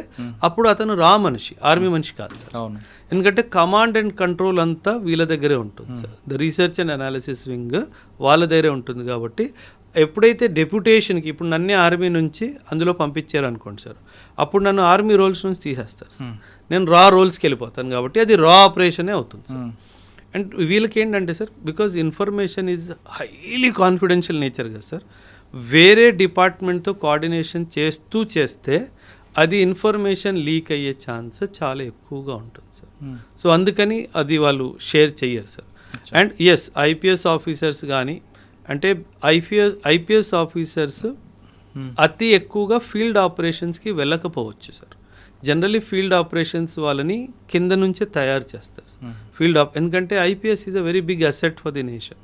అప్పుడు అతను రా మనిషి, ఆర్మీ మనిషి కాదు సార్. అవును. ఎందుకంటే కమాండ్ అండ్ కంట్రోల్ అంతా వీళ్ళ దగ్గరే ఉంటుంది sir. The research and analysis wing వాళ్ళ దగ్గరే ఉంటుంది. కాబట్టి ఎప్పుడైతే డెప్యుటేషన్కి ఇప్పుడు నన్నే ఆర్మీ నుంచి అందులో పంపించారు అనుకోండి సార్, అప్పుడు నన్ను ఆర్మీ రోల్స్ నుంచి తీసేస్తారు సార్. నేను రా రోల్స్కి వెళ్ళిపోతాను కాబట్టి అది రా ఆపరేషనే అవుతుంది సార్. అండ్ వీళ్ళకి ఏంటంటే sir, because information is highly confidential nature కదా సార్, వేరే డిపార్ట్మెంట్తో కోఆర్డినేషన్ చేస్తే అది ఇన్ఫర్మేషన్ లీక్ అయ్యే ఛాన్స్ చాలా ఎక్కువగా ఉంటుంది సార్. సో అందుకని అది వాళ్ళు షేర్ చెయ్యరు sir. And yes, IPS officers కానీ అంటే ఐపీఎస్ ఆఫీసర్స్ అతి ఎక్కువగా ఫీల్డ్ ఆపరేషన్స్కి వెళ్ళకపోవచ్చు సార్. జనరలీ ఫీల్డ్ ఆపరేషన్స్ వాళ్ళని కింద నుంచే తయారు చేస్తారు ఎందుకంటే IPS is a very big asset for the nation.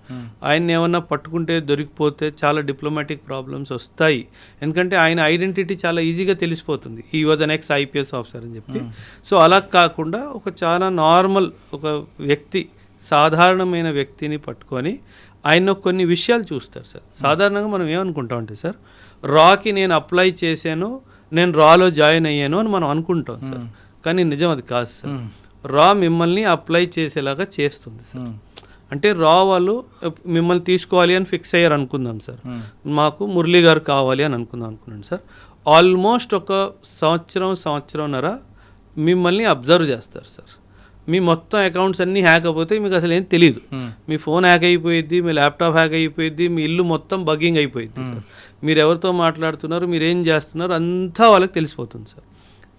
ఆయన ఏమన్నా పట్టుకుంటే దొరికిపోతే చాలా డిప్లొమాటిక్ ప్రాబ్లమ్స్ వస్తాయి. ఎందుకంటే ఆయన ఐడెంటిటీ చాలా ఈజీగా తెలిసిపోతుంది, ఈ was an ex IPS officer అని చెప్పి. సో అలా కాకుండా ఒక చాలా నార్మల్ ఒక వ్యక్తి, సాధారణమైన వ్యక్తిని పట్టుకొని ఆయన కొన్ని విషయాలు చూస్తారు సార్. సాధారణంగా మనం ఏమనుకుంటాం అంటే సార్, రాకి నేను అప్లై చేశాను, నేను రాలో జాయిన్ అయ్యాను అని మనం అనుకుంటాం సార్. కానీ నిజం అది కాదు సార్. రా మిమ్మల్ని అప్లై చేసేలాగా చేస్తుంది సార్. అంటే రా వాళ్ళు మిమ్మల్ని తీసుకోవాలి అని ఫిక్స్ అయ్యారు అనుకుందాం సార్, మాకు మురళీ గారు కావాలి అని అనుకున్నాను సార్. ఆల్మోస్ట్ ఒక సంవత్సరంన్నర మిమ్మల్ని అబ్జర్వ్ చేస్తారు సార్. మీ మొత్తం అకౌంట్స్ అన్నీ హ్యాక్ అయిపోతాయి, మీకు అసలు ఏం తెలియదు. మీ ఫోన్ హ్యాక్ అయిపోయిద్ది, మీ ల్యాప్టాప్ హ్యాక్ అయిపోయిద్ది, మీ ఇల్లు మొత్తం బగ్గింగ్ అయిపోయిద్ది సార్. మీరు ఎవరితో మాట్లాడుతున్నారు, మీరు ఏం చేస్తున్నారు అంతా వాళ్ళకి తెలిసిపోతుంది సార్.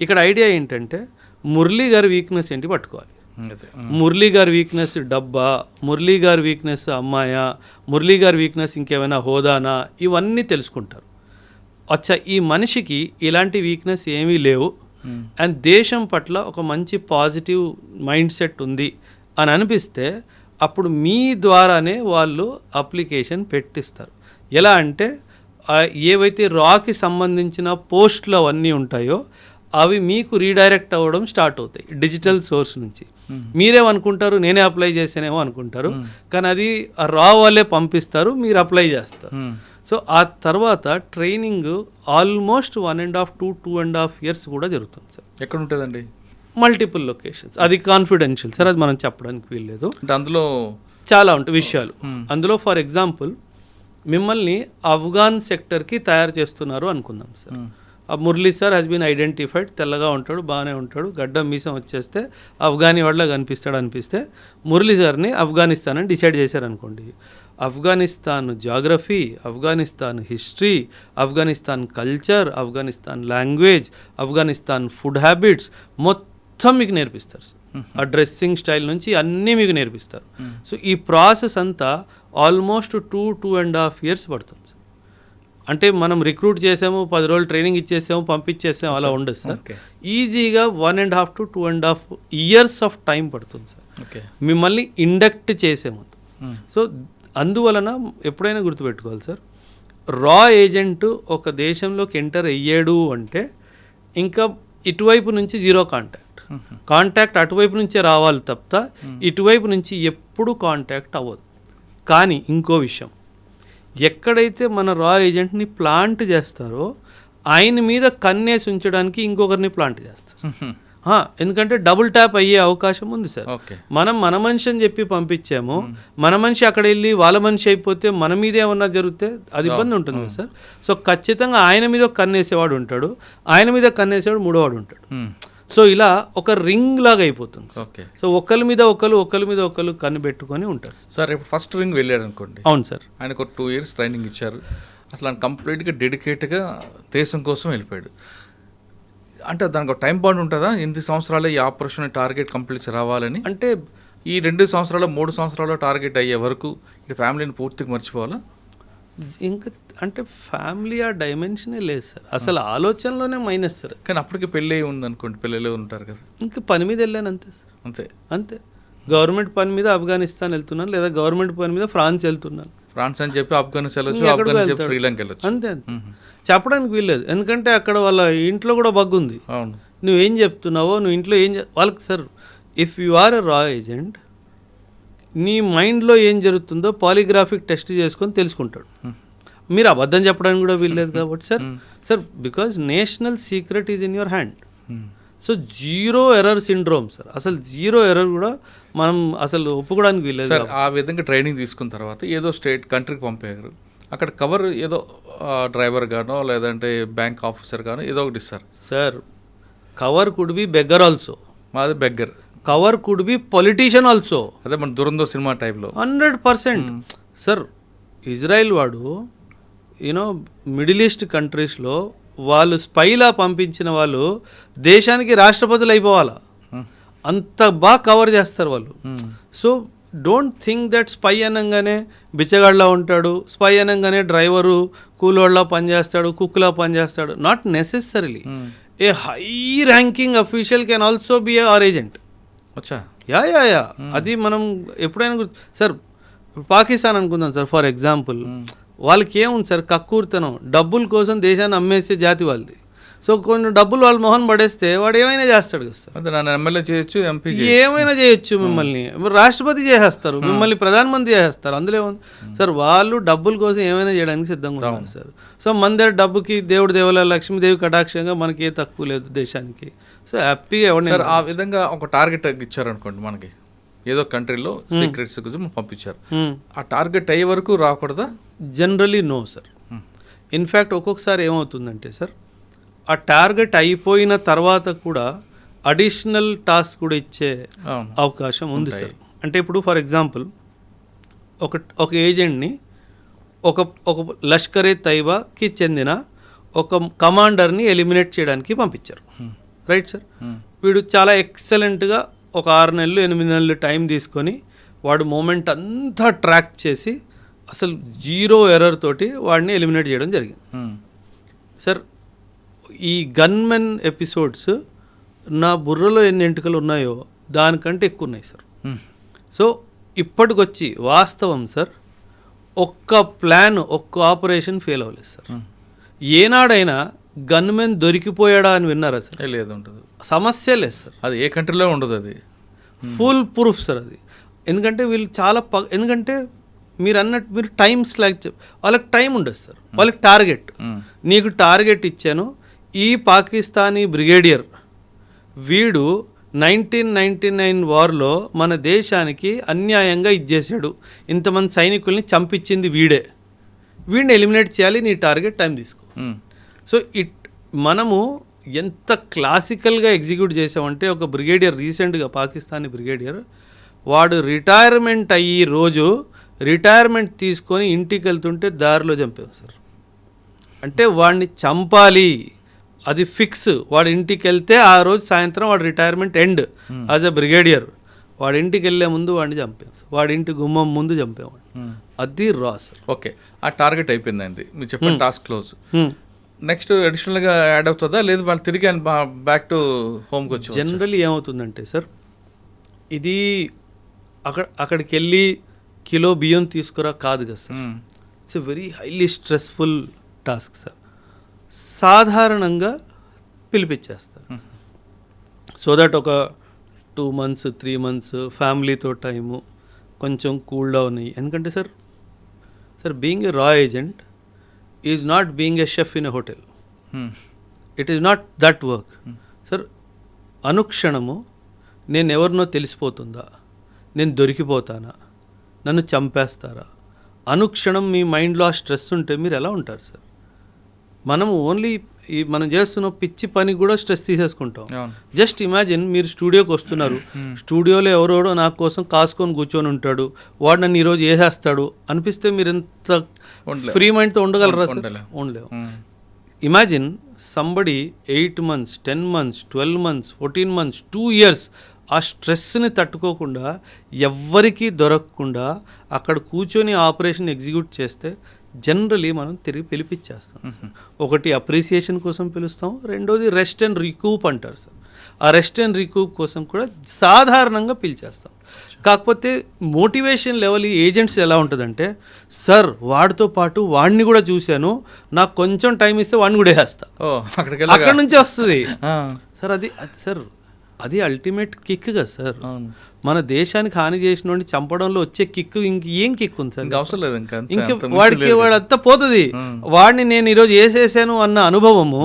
ఇక్కడ ఐడియా ఏంటంటే మురళీ గారి వీక్నెస్ ఏంటి పట్టుకోవాలి. మురళీ గారి వీక్నెస్ డబ్బా, మురళీ గారి వీక్నెస్ అమ్మాయా, మురళీ గారి వీక్నెస్ ఇంకేమైనా హోదానా, ఇవన్నీ తెలుసుకుంటారు. అచ్చా, ఈ మనిషికి ఇలాంటి వీక్నెస్ ఏమీ లేవు అండ్ దేశం పట్ల ఒక మంచి పాజిటివ్ మైండ్ సెట్ ఉంది అని అనిపిస్తే అప్పుడు మీ ద్వారానే వాళ్ళు అప్లికేషన్ పెట్టిస్తారు. ఎలా అంటే ఏవైతే రాకి సంబంధించిన పోస్టులు అవన్నీ ఉంటాయో అవి మీకు రీడైరెక్ట్ అవ్వడం స్టార్ట్ అవుతాయి డిజిటల్ సోర్స్ నుంచి. మీరేమనుకుంటారు, నేనే అప్లై చేసానేమో అనుకుంటారు, కానీ అది రా వాళ్ళే పంపిస్తారు, మీరు అప్లై చేస్తారు. సో ఆ తర్వాత ట్రైనింగ్ ఆల్మోస్ట్ 1.5 to 2.5 years కూడా జరుగుతుంది సార్. ఎక్కడ ఉంటుందండి? Multiple locations. అది కాన్ఫిడెన్షియల్ సార్, అది మనం చెప్పడానికి వీల్లేదు. అంటే అందులో చాలా ఉంటాయి విషయాలు. అందులో ఫర్ ఎగ్జాంపుల్ మిమ్మల్ని ఆఫ్ఘాన్ సెక్టర్కి తయారు చేస్తున్నారు అనుకుందాం సార్. ఆ Murali sir has been identified, తెల్లగా ఉంటాడు, బాగానే ఉంటాడు, గడ్డం మీసం వచ్చేస్తే ఆఫ్ఘానీ వాళ్ళ అనిపిస్తే మురళీ సార్ని ఆఫ్ఘనిస్తాన్ అని డిసైడ్ చేశారనుకోండి. Afghanistan geography, Afghanistan history, Afghanistan culture, Afghanistan language, Afghanistan food habits మొత్తం మీకు నేర్పిస్తారు సార్. ఆ డ్రెస్సింగ్ స్టైల్ నుంచి అన్నీ మీకు నేర్పిస్తారు. సో ఈ ప్రాసెస్ అంతా ఆల్మోస్ట్ 2.5 years పడుతుంది. అంటే మనం రిక్రూట్ చేసాము, 10 రోజులు ట్రైనింగ్ ఇచ్చేసాము, పంపించేసాము, అలా ఉండదు సార్. ఈజీగా 1.5 to 2.5 years ఆఫ్ టైం పడుతుంది సార్ మిమ్మల్ని ఇండక్ట్ చేసే ముందు. సో అందువలన ఎప్పుడైనా గుర్తుపెట్టుకోవాలి సార్, రా ఏజెంట్ ఒక దేశంలోకి ఎంటర్ అయ్యాడు అంటే ఇంకా ఇటువైపు నుంచి జీరో కాంటాక్ట్ అటువైపు నుంచే రావాలి తప్ప ఇటువైపు నుంచి ఎప్పుడు కాంటాక్ట్ అవ్వదు. కానీ ఇంకో విషయం, ఎక్కడైతే మన రా ఏజెంట్ని ప్లాంట్ చేస్తారో ఆయన మీద కన్నేసి ఉంచడానికి ఇంకొకరిని ప్లాంట్ చేస్తారు. ఎందుకంటే డబుల్ ట్యాప్ అయ్యే అవకాశం ఉంది సార్. మనం మన మనిషి అని చెప్పి పంపించాము, మన మనిషి అక్కడ వెళ్ళి వాళ్ళ మనిషి అయిపోతే మన మీద ఏమన్నా జరిగితే అది ఇబ్బంది ఉంటుంది కదా సార్. సో ఖచ్చితంగా ఆయన మీద కన్నేసేవాడు ఉంటాడు, ఆయన మీద కన్నేసేవాడు మూడోవాడు ఉంటాడు. సో ఇలా ఒక రింగ్ లాగా అయిపోతుంది. సో ఒకరి మీద ఒకరు కన్ను పెట్టుకొని ఉంటారు సార్. ఇప్పుడు ఫస్ట్ రింగ్ వెళ్ళాడు అనుకోండి. అవును సార్. ఆయనకు 2 years ట్రైనింగ్ ఇచ్చారు, అసలు ఆయన కంప్లీట్గా డెడికేట్గా దేశం కోసం వెళ్ళిపోయాడు. అంటే దానికి ఒక టైం బాండ్ ఉంటుందా? 8 సంవత్సరాలు ఈ ఆపరేషన్ టార్గెట్ కంప్లీట్ రావాలని, అంటే ఈ 2 సంవత్సరాలు 3 సంవత్సరాలు టార్గెట్ అయ్యే వరకు ఇటు ఫ్యామిలీని పూర్తిగా మర్చిపోవాలా? ఇంకా అంటే ఫ్యామిలీ ఆ డైమెన్షనే లేదు సార్, అసలు ఆలోచనలోనే మైనస్ సార్. కానీ అప్పటికి పెళ్ళి ఉంది అనుకోండి, పిల్లలు ఉంటారు కదా, ఇంకా పని మీద వెళ్ళాను అంతే సార్. అంతే గవర్నమెంట్ పని మీద ఆఫ్ఘనిస్తాన్ వెళ్తున్నాను, లేదా గవర్నమెంట్ పని మీద ఫ్రాన్స్ వెళ్తున్నాను. ఫ్రాన్స్ అని చెప్పి ఆఫ్ఘనిస్తాన్ వెళ్ళొచ్చు, శ్రీలంక వెళ్ళొచ్చు, అంతే చెప్పడానికి వీల్లేదు. ఎందుకంటే అక్కడ వాళ్ళ ఇంట్లో కూడా బగ్ ఉంది. అవును, నువ్వేం చెప్తున్నావో, నువ్వు ఇంట్లో వాళ్ళకి సార్, ఇఫ్ యు ఆర్ ఎ రా ఏజెంట్, నీ మైండ్లో ఏం జరుగుతుందో పాలిగ్రాఫిక్ టెస్ట్ చేసుకొని తెలుసుకుంటాడు. మీరు అబద్ధం చెప్పడానికి కూడా వీల్లేదు కాబట్టి sir because national secret is in your hand. So zero error syndrome sir, అసలు జీరో ఎర్రర్ కూడా మనం అసలు ఒప్పుకోవడానికి వీల్లేదు సార్. ఆ విధంగా ట్రైనింగ్ తీసుకున్న తర్వాత ఏదో కంట్రీకి పంపారు, అక్కడ కవర్ ఏదో డ్రైవర్ గానో లేదంటే బ్యాంక్ ఆఫీసర్ గానో ఏదో ఒకటి ఇస్తారు sir. Cover could be beggar also, మాది beggar. Cover could be politician also. అదే మన దురంధర్ సినిమా టైప్లో 100% సార్. ఇజ్రాయిల్ వాడు యూనో మిడిల్ ఈస్ట్ కంట్రీస్లో వాళ్ళు స్పైలా పంపించిన వాళ్ళు దేశానికి రాష్ట్రపతులు అయిపోవాలా, అంత బాగా కవర్ చేస్తారు వాళ్ళు. So don't think that spy అనగానే బిచ్చగాడ్లా ఉంటాడు, స్పై అనగానే డ్రైవరు కూలోళ్ళ పనిచేస్తాడు, కుక్లా పనిచేస్తాడు. Not necessarily. A high ranking official can also be are agent. వచ్చా యా అది మనం ఎప్పుడైనా సార్, పాకిస్తాన్ అనుకుందాం సార్ ఫర్ ఎగ్జాంపుల్. వాళ్ళకి ఏముంది సార్, కక్కూర్తనం, డబ్బుల కోసం దేశాన్ని అమ్మేసే జాతి వాళ్ళది. సో కొన్ని డబ్బులు వాళ్ళు మొహన్ పడేస్తే వాడు ఏమైనా చేస్తాడు కదా సార్. అదే నన్ను ఎమ్మెల్యే చేయొచ్చు, ఎంపీ ఏమైనా చేయొచ్చు, మిమ్మల్ని రాష్ట్రపతి చేసేస్తారు, మిమ్మల్ని ప్రధానమంత్రి చేసేస్తారు. అందులో ఉంది సార్, వాళ్ళు డబ్బుల కోసం ఏమైనా చేయడానికి సిద్ధంగా ఉన్నారు సార్. సో మన దగ్గర డబ్బుకి దేవుడు దేవాల లక్ష్మీదేవి కటాక్షంగా మనకి ఏ తక్కువ లేదు దేశానికి. సో హ్యాపీగా ఎవరిని సార్ ఆ విధంగా ఒక టార్గెట్ ఇచ్చారనుకోండి, మనకి ఏదో కంట్రీలో సీక్రెట్స్ గురించి పంపించారు, ఆ టార్గెట్ అయ్యే వరకు రాకూడదా? Generally no sir. ఇన్ఫ్యాక్ట్ ఒక్కొక్కసారి ఏమవుతుందంటే సార్, ఆ టార్గెట్ అయిపోయిన తర్వాత కూడా అడిషనల్ టాస్క్ కూడా ఇచ్చే అవకాశం ఉంది సార్. అంటే ఇప్పుడు ఫర్ ఎగ్జాంపుల్ ఒక ఏజెంట్ని ఒక లష్కరే తైబాకి చెందిన ఒక కమాండర్ని ఎలిమినేట్ చేయడానికి పంపించారు, రైట్ సార్. వీడు చాలా ఎక్సలెంట్గా ఒక 6 నెలలు 8 నెలలు టైం తీసుకొని వాడు మూమెంట్ అంతా ట్రాక్ చేసి అసలు జీరో ఎర్రర్ తోటి వాడిని ఎలిమినేట్ చేయడం జరిగింది సార్. ఈ గన్మెన్ ఎపిసోడ్స్ నా బుర్రలో ఎన్ని ఎంటుకలు ఉన్నాయో దానికంటే ఎక్కువ ఉన్నాయి సార్. సో ఇప్పటికొచ్చి వాస్తవం సార్, ఒక్క ప్లాన్, ఒక్క ఆపరేషన్ ఫెయిల్ అవ్వలేదు సార్. ఏనాడైనా గన్మెన్ దొరికిపోయాడా అని విన్నారా సార్? లేదు, ఉంటుంది. సమస్య లేదు సార్. అది ఏ కంట్రీలో ఉండదు, అది ఫుల్ ప్రూఫ్ సార్ అది. ఎందుకంటే వీళ్ళు చాలా ఎందుకంటే మీరు అన్నట్టు మీరు టైం స్లాగ్ వాళ్ళకి టైం ఉండదు సార్. వాళ్ళకి టార్గెట్, నీకు టార్గెట్ ఇచ్చాను. ఈ పాకిస్తానీ బ్రిగేడియర్ వీడు 1999 వార్లో మన దేశానికి అన్యాయంగా ఇచ్చేసాడు, ఇంతమంది సైనికుల్ని చంపించింది వీడిని ఎలిమినేట్ చేయాలి, నీ టార్గెట్ టైం తీసుకో. సో మనము ఎంత క్లాసికల్గా ఎగ్జిక్యూట్ చేసామంటే, ఒక బ్రిగేడియర్ రీసెంట్గా పాకిస్తానీ బ్రిగేడియర్ వాడు రిటైర్మెంట్ అయ్యి రోజు రిటైర్మెంట్ తీసుకొని ఇంటికి వెళ్తుంటే దారిలో చంపాం సార్. అంటే వాడిని చంపాలి, అది ఫిక్స్. వాడి ఇంటికి వెళ్తే ఆ రోజు సాయంత్రం వాడు retirement end as a brigadier. వాడి ఇంటికి వెళ్ళే ముందు వాడిని చంపాం, వాడి ఇంటి గుమ్మం ముందు చంపేవాడు. అది రా సార్. ఓకే, ఆ టార్గెట్ అయిపోయిందండి, మీరు చెప్పిన టాస్క్ క్లోజ్. నెక్స్ట్ అడిషనల్గా యాడ్ అవుతుందా, లేదు వాళ్ళు తిరిగి బ్యాక్ టు హోమ్కి వచ్చి? జనరల్లీ ఏమవుతుందంటే సార్, ఇది అక్కడికి వెళ్ళి కిలో బియ్యం తీసుకురా కాదు కదా sir. It's a very highly stressful task sir. సాధారణంగా పిలిపించేస్తారు సో దట్ ఒక 2 months 3 months ఫ్యామిలీతో టైము కొంచెం కూల్ డౌన్ అయ్యి. ఎందుకంటే సార్ బీయింగ్ ఏ రా agent is not being a chef in a hotel. It is not that work sir. అనుక్షణము నేను ఎవరినో తెలిసిపోతుందా, నేను దొరికిపోతానా, నన్ను చంపేస్తారా, అనుక్షణం మీ మైండ్లో ఆ స్ట్రెస్ ఉంటే మీరు ఎలా ఉంటారు సార్? మనము ఓన్లీ మనం చేస్తున్న పిచ్చి పని కూడా స్ట్రెస్ తీసేసుకుంటాం. జస్ట్ ఇమాజిన్, మీరు స్టూడియోకి వస్తున్నారు, స్టూడియోలో ఎవరోడో నా కోసం కాసుకొని కూర్చొని ఉంటాడు, వాడు నన్ను ఈరోజు వేసేస్తాడు అనిపిస్తే మీరు ఎంత ఫ్రీ మైండ్తో ఉండగలరా సార్? ఉండలేవు. Imagine somebody 8 months 10 months 12 months 14 months 2 years ఆ స్ట్రెస్ని తట్టుకోకుండా ఎవ్వరికీ దొరకకుండా అక్కడ కూర్చొని ఆపరేషన్ ఎగ్జిక్యూట్ చేస్తే జనరలీ మనం తిరిగి పిలిపించేస్తాం. ఒకటి అప్రిసియేషన్ కోసం పిలుస్తాం, రెండోది రెస్ట్ అండ్ రికూప్ అంటారు సార్. ఆ రెస్ట్ అండ్ రికూప్ కోసం కూడా సాధారణంగా పిలిచేస్తాం. కాకపోతే మోటివేషన్ లెవెల్ ఈ ఏజెంట్స్ ఎలా ఉంటుందంటే, సార్ వాడితో పాటు వాడిని కూడా చూశాను, నాకు కొంచెం టైం ఇస్తే వాడిని కూడా వేస్తా, అక్కడ నుంచే వస్తుంది సార్ సార్ అది అల్టిమేట్ కిక్ కదా సార్. అవును. మన దేశానికి హాని చేసిన వాడిని చంపడంలో వచ్చే కిక్ ఏం కిక్ ఉంది సార్? ఇంకా అవసరం లేదు, ఇంకా వాడంతా పోతుంది. వాడిని నేను ఈరోజు వేసేసాను అన్న అనుభవము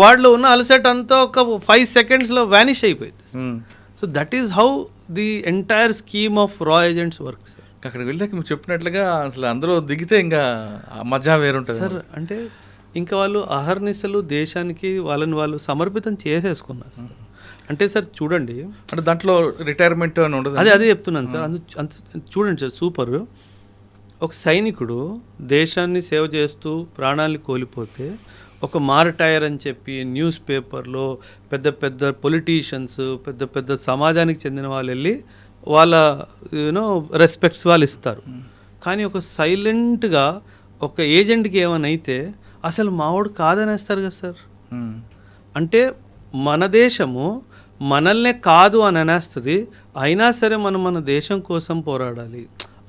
వాడిలో ఉన్న అలసట అంతా ఒక 5 secondsలో వ్యానిష్ అయిపోయింది. So that is how the entire scheme of రా ఏజెంట్స్ వర్క్ సార్. అక్కడికి వెళ్ళాక మీరు చెప్పినట్లుగా అసలు అందరూ దిగితే ఇంకా మజా వేరుంటుంది సార్. అంటే ఇంకా వాళ్ళు అహర్నిశలు దేశానికి వాళ్ళని వాళ్ళు సమర్పితం చేసేసుకున్నారు సార్. అంటే సార్ చూడండి, అంటే దాంట్లో రిటైర్మెంట్ అని ఉండదు. అదే చెప్తున్నాను సార్. చూడండి సార్, సూపర్. ఒక సైనికుడు దేశాన్ని సేవ చేస్తూ ప్రాణాలని కోల్పోతే ఒక మారటైర్ అని చెప్పి న్యూస్ పేపర్లో పెద్ద పెద్ద పొలిటీషియన్స్, పెద్ద పెద్ద సమాజానికి చెందిన వాళ్ళు వెళ్ళి వాళ్ళ రెస్పెక్ట్స్ వాళ్ళు ఇస్తారు. కానీ ఒక సైలెంట్గా ఒక ఏజెంట్కి ఏమైనా అయితే అసలు మావాడు కాదనేస్తారు కదా సార్. అంటే మన దేశము మనల్నే కాదు అని అనేస్తుంది, అయినా సరే మనం మన దేశం కోసం పోరాడాలి.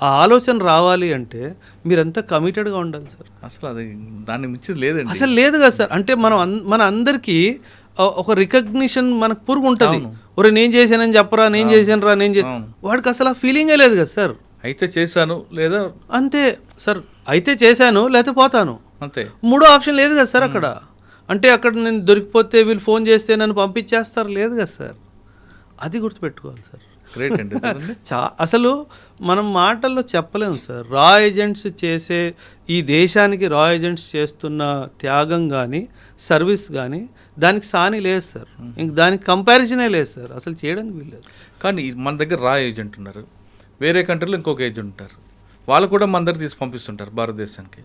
ఆ ఆలోచన రావాలి అంటే మీరంతా కమిటెడ్గా ఉండాలి సార్. అసలు అది దాన్ని మించింది లేదండి, అసలు లేదు కదా సార్. అంటే మన అందరికీ ఒక రికగ్నిషన్ మనకు పురుగు ఉంటుంది. ఒరే నేను చేశానని చెప్పరా, నేను చేశాను రా, వాడికి అసలు ఆ ఫీలింగే లేదు కదా సార్. అయితే చేశాను లేదా అంతే సార్, అయితే చేశాను లేకపోతే పోతాను అంతే. మూడో ఆప్షన్ లేదు కదా సార్ అక్కడ. అంటే అక్కడ నేను దొరికిపోతే వీళ్ళు ఫోన్ చేస్తే నన్ను పంపించేస్తారు, లేదు కదా సార్. అది గుర్తుపెట్టుకోవాలి సార్. గ్రేట్ అండి. అసలు మనం మాటల్లో చెప్పలేము సార్. రా ఏజెంట్స్ చేసే ఈ దేశానికి రా ఏజెంట్స్ చేస్తున్న త్యాగం కానీ సర్వీస్ కానీ దానికి సాని లేదు సార్. ఇంక దానికి కంపారిజనే లేదు సార్, అసలు చేయడానికి వీల్లేదు. కానీ మన దగ్గర రా ఏజెంట్ ఉన్నారు, వేరే కంట్రీలో ఇంకొక ఏజెంట్ ఉంటారు, వాళ్ళు కూడా మన దగ్గర తీసి పంపిస్తుంటారు భారతదేశానికి.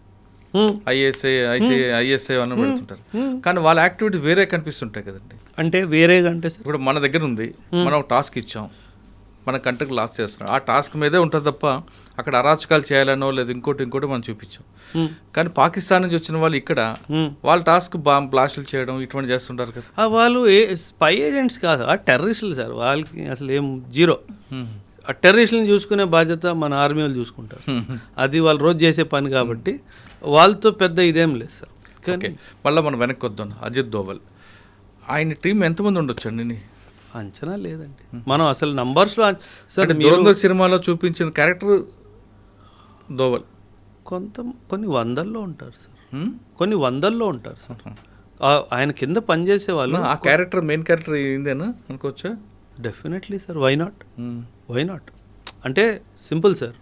ఐఎస్ఐ అని పెడుతుంటారు, కానీ వాళ్ళ యాక్టివిటీస్ వేరే కనిపిస్తుంటాయి కదండి. అంటే వేరేగా అంటే సార్, ఇప్పుడు మన దగ్గర ఉంది, మనం ఒక టాస్క్ ఇచ్చాం, మన కంట్రీకి లాస్ చేస్తున్నాం, ఆ టాస్క్ మీదే ఉంటుంది తప్ప అక్కడ అరాచకాలు చేయాలనో లేదా ఇంకోటి మనం చూపించాం. కానీ పాకిస్తాన్ నుంచి వచ్చిన వాళ్ళు ఇక్కడ వాళ్ళ టాస్క్ బ్లాస్టులు చేయడం ఇటువంటి చేస్తుంటారు కదా. వాళ్ళు స్పై ఏజెంట్స్ కాదు, ఆ టెర్రరిస్టులు సార్. వాళ్ళకి అసలు ఏం జీరో. ఆ టెర్రరిస్టులను చూసుకునే బాధ్యత మన ఆర్మీ వాళ్ళు చూసుకుంటారు. అది వాళ్ళు రోజు చేసే పని కాబట్టి వాళ్ళతో పెద్ద ఇదేం లేదు సార్. కానీ మళ్ళీ మనం వెనక్కి వద్దాం. అజిత్ దోవల్ ఆయన టీం ఎంతమంది ఉండొచ్చండి? అంచనా లేదండి మనం అసలు నంబర్స్లో. సార్ దురంధర్ సినిమాలో చూపించిన క్యారెక్టర్ దోవల్ కొన్ని వందల్లో ఉంటారు సార్, కొన్ని వందల్లో ఉంటారు సార్. ఆయన కింద పనిచేసే వాళ్ళు. ఆ క్యారెక్టర్ మెయిన్ క్యారెక్టర్ ఏందేనా అనుకోవచ్చా? Definitely sir. వై నాట్ అంటే సింపుల్ సార్.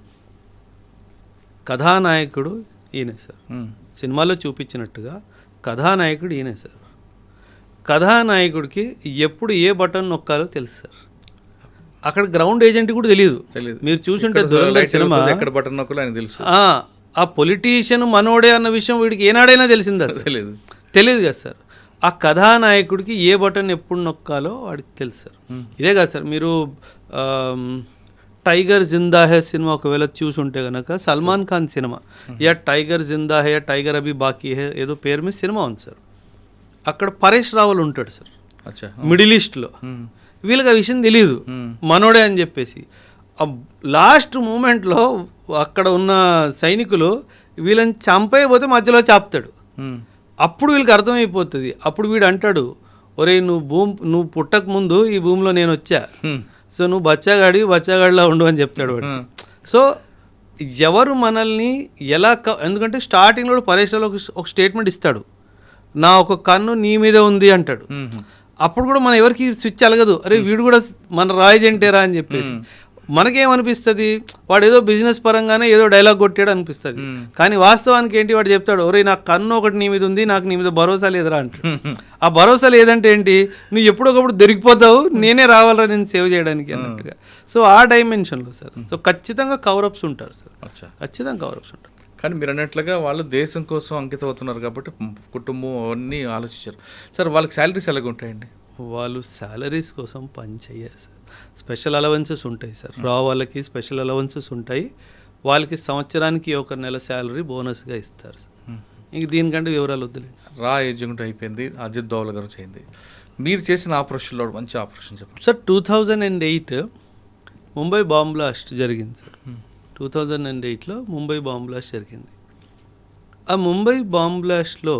కథానాయకుడు ఈయనే సార్. సినిమాలో చూపించినట్టుగా కథానాయకుడు ఈయనే సార్. కథానాయకుడికి ఎప్పుడు ఏ బటన్ నొక్కాలో తెలుసు సార్. అక్కడ గ్రౌండ్ ఏజెంట్ కూడా తెలియదు. మీరు చూసుంటే దురంధర్ సినిమా ఎక్కడ బటన్ నొక్కాలో ఆయన తెలుసు. ఆ పొలిటీషియన్ మనోడే అన్న విషయం వీడికి ఏనాడైనా తెలిసిందా? తెలియదు కదా సార్. ఆ కథానాయకుడికి ఏ బటన్ ఎప్పుడు నొక్కాలో వాడికి తెలుసు సార్. ఇదే కాదు సార్, మీరు టైగర్ జిందా హే సినిమా ఒకవేళ చూసుంటే కనుక సల్మాన్ ఖాన్ సినిమా, యా టైగర్ జిందా హే, టైగర్ అభి బాకీ హే, ఏదో పేరు మీద సినిమా ఉంది సార్. అక్కడ పరేష్ రావల్ ఉంటాడు సార్ మిడిల్ ఈస్ట్లో. వీళ్ళకి ఆ విషయం తెలియదు మనోడే అని చెప్పేసి. ఆ లాస్ట్ మూమెంట్లో అక్కడ ఉన్న సైనికులు వీళ్ళని చంపైపోతే మధ్యలో చాపుతాడు. అప్పుడు వీళ్ళకి అర్థమైపోతుంది. అప్పుడు వీడు అంటాడు, ఒరే నువ్వు పుట్టక ముందు ఈ భూమిలో నేను వచ్చా, సో నువ్వు బచ్చాగాడిలా ఉండు అని చెప్తాడు వాడు. సో ఎవరు మనల్ని ఎలా ఎందుకంటే స్టార్టింగ్లో పరేషాలో ఒక స్టేట్మెంట్ ఇస్తాడు, నా ఒక కన్ను నీ మీదే ఉంది అంటాడు. అప్పుడు కూడా మనం ఎవరికి స్విచ్ అలగదు, అరే వీడు కూడా మన రాయజెంటేరా అని చెప్పేసి. మనకేమనిపిస్తుంది, వాడు ఏదో బిజినెస్ పరంగానే ఏదో డైలాగ్ కొట్టాడు అనిపిస్తుంది. కానీ వాస్తవానికి ఏంటి, వాడు చెప్తాడు, ఒరే నాకు కన్ను ఒకటి నీ మీద ఉంది, నాకు నీ మీద భరోసా లేదురా అంటాడు. ఆ భరోసా లేదంటే ఏంటి, నువ్వు ఎప్పుడొకప్పుడు దొరికిపోతావు, నేనే రావాలరా నేను సేవ్ చేయడానికి అన్నట్టుగా. సో ఆ డైమెన్షన్లో సార్. సో ఖచ్చితంగా కవరప్స్ ఉంటారు సార్, ఖచ్చితంగా కవరప్స్ ఉంటారు. కానీ మీరు అన్నట్లుగా వాళ్ళు దేశం కోసం అంకితం అవుతున్నారు కాబట్టి కుటుంబం అవన్నీ ఆలోచించారు సార్. వాళ్ళకి శాలరీస్ ఎలాగ ఉంటాయండి? వాళ్ళు శాలరీస్ కోసం పని చేయాలి సార్. స్పెషల్ అలవెన్సెస్ ఉంటాయి సార్. రా వాళ్ళకి స్పెషల్ అలవెన్సెస్ ఉంటాయి. వాళ్ళకి సంవత్సరానికి ఒక నెల శాలరీ బోనస్గా ఇస్తారు సార్. ఇంక దీనికంటే వివరాలు వద్దులేండి. రా ఏజెంట్ అయిపోయింది, అజిత్ దోవల్ గారు చేయింది. మీరు చేసిన ఆపరేషన్లో మంచి ఆపరేషన్ చెప్పండి సార్. 2008 ముంబై బాంబ్ బ్లాస్ట్ జరిగింది సార్. 2008లో ముంబై బాంబ్ బ్లాస్ట్ జరిగింది. ఆ ముంబై బాంబ్ బ్లాస్ట్లో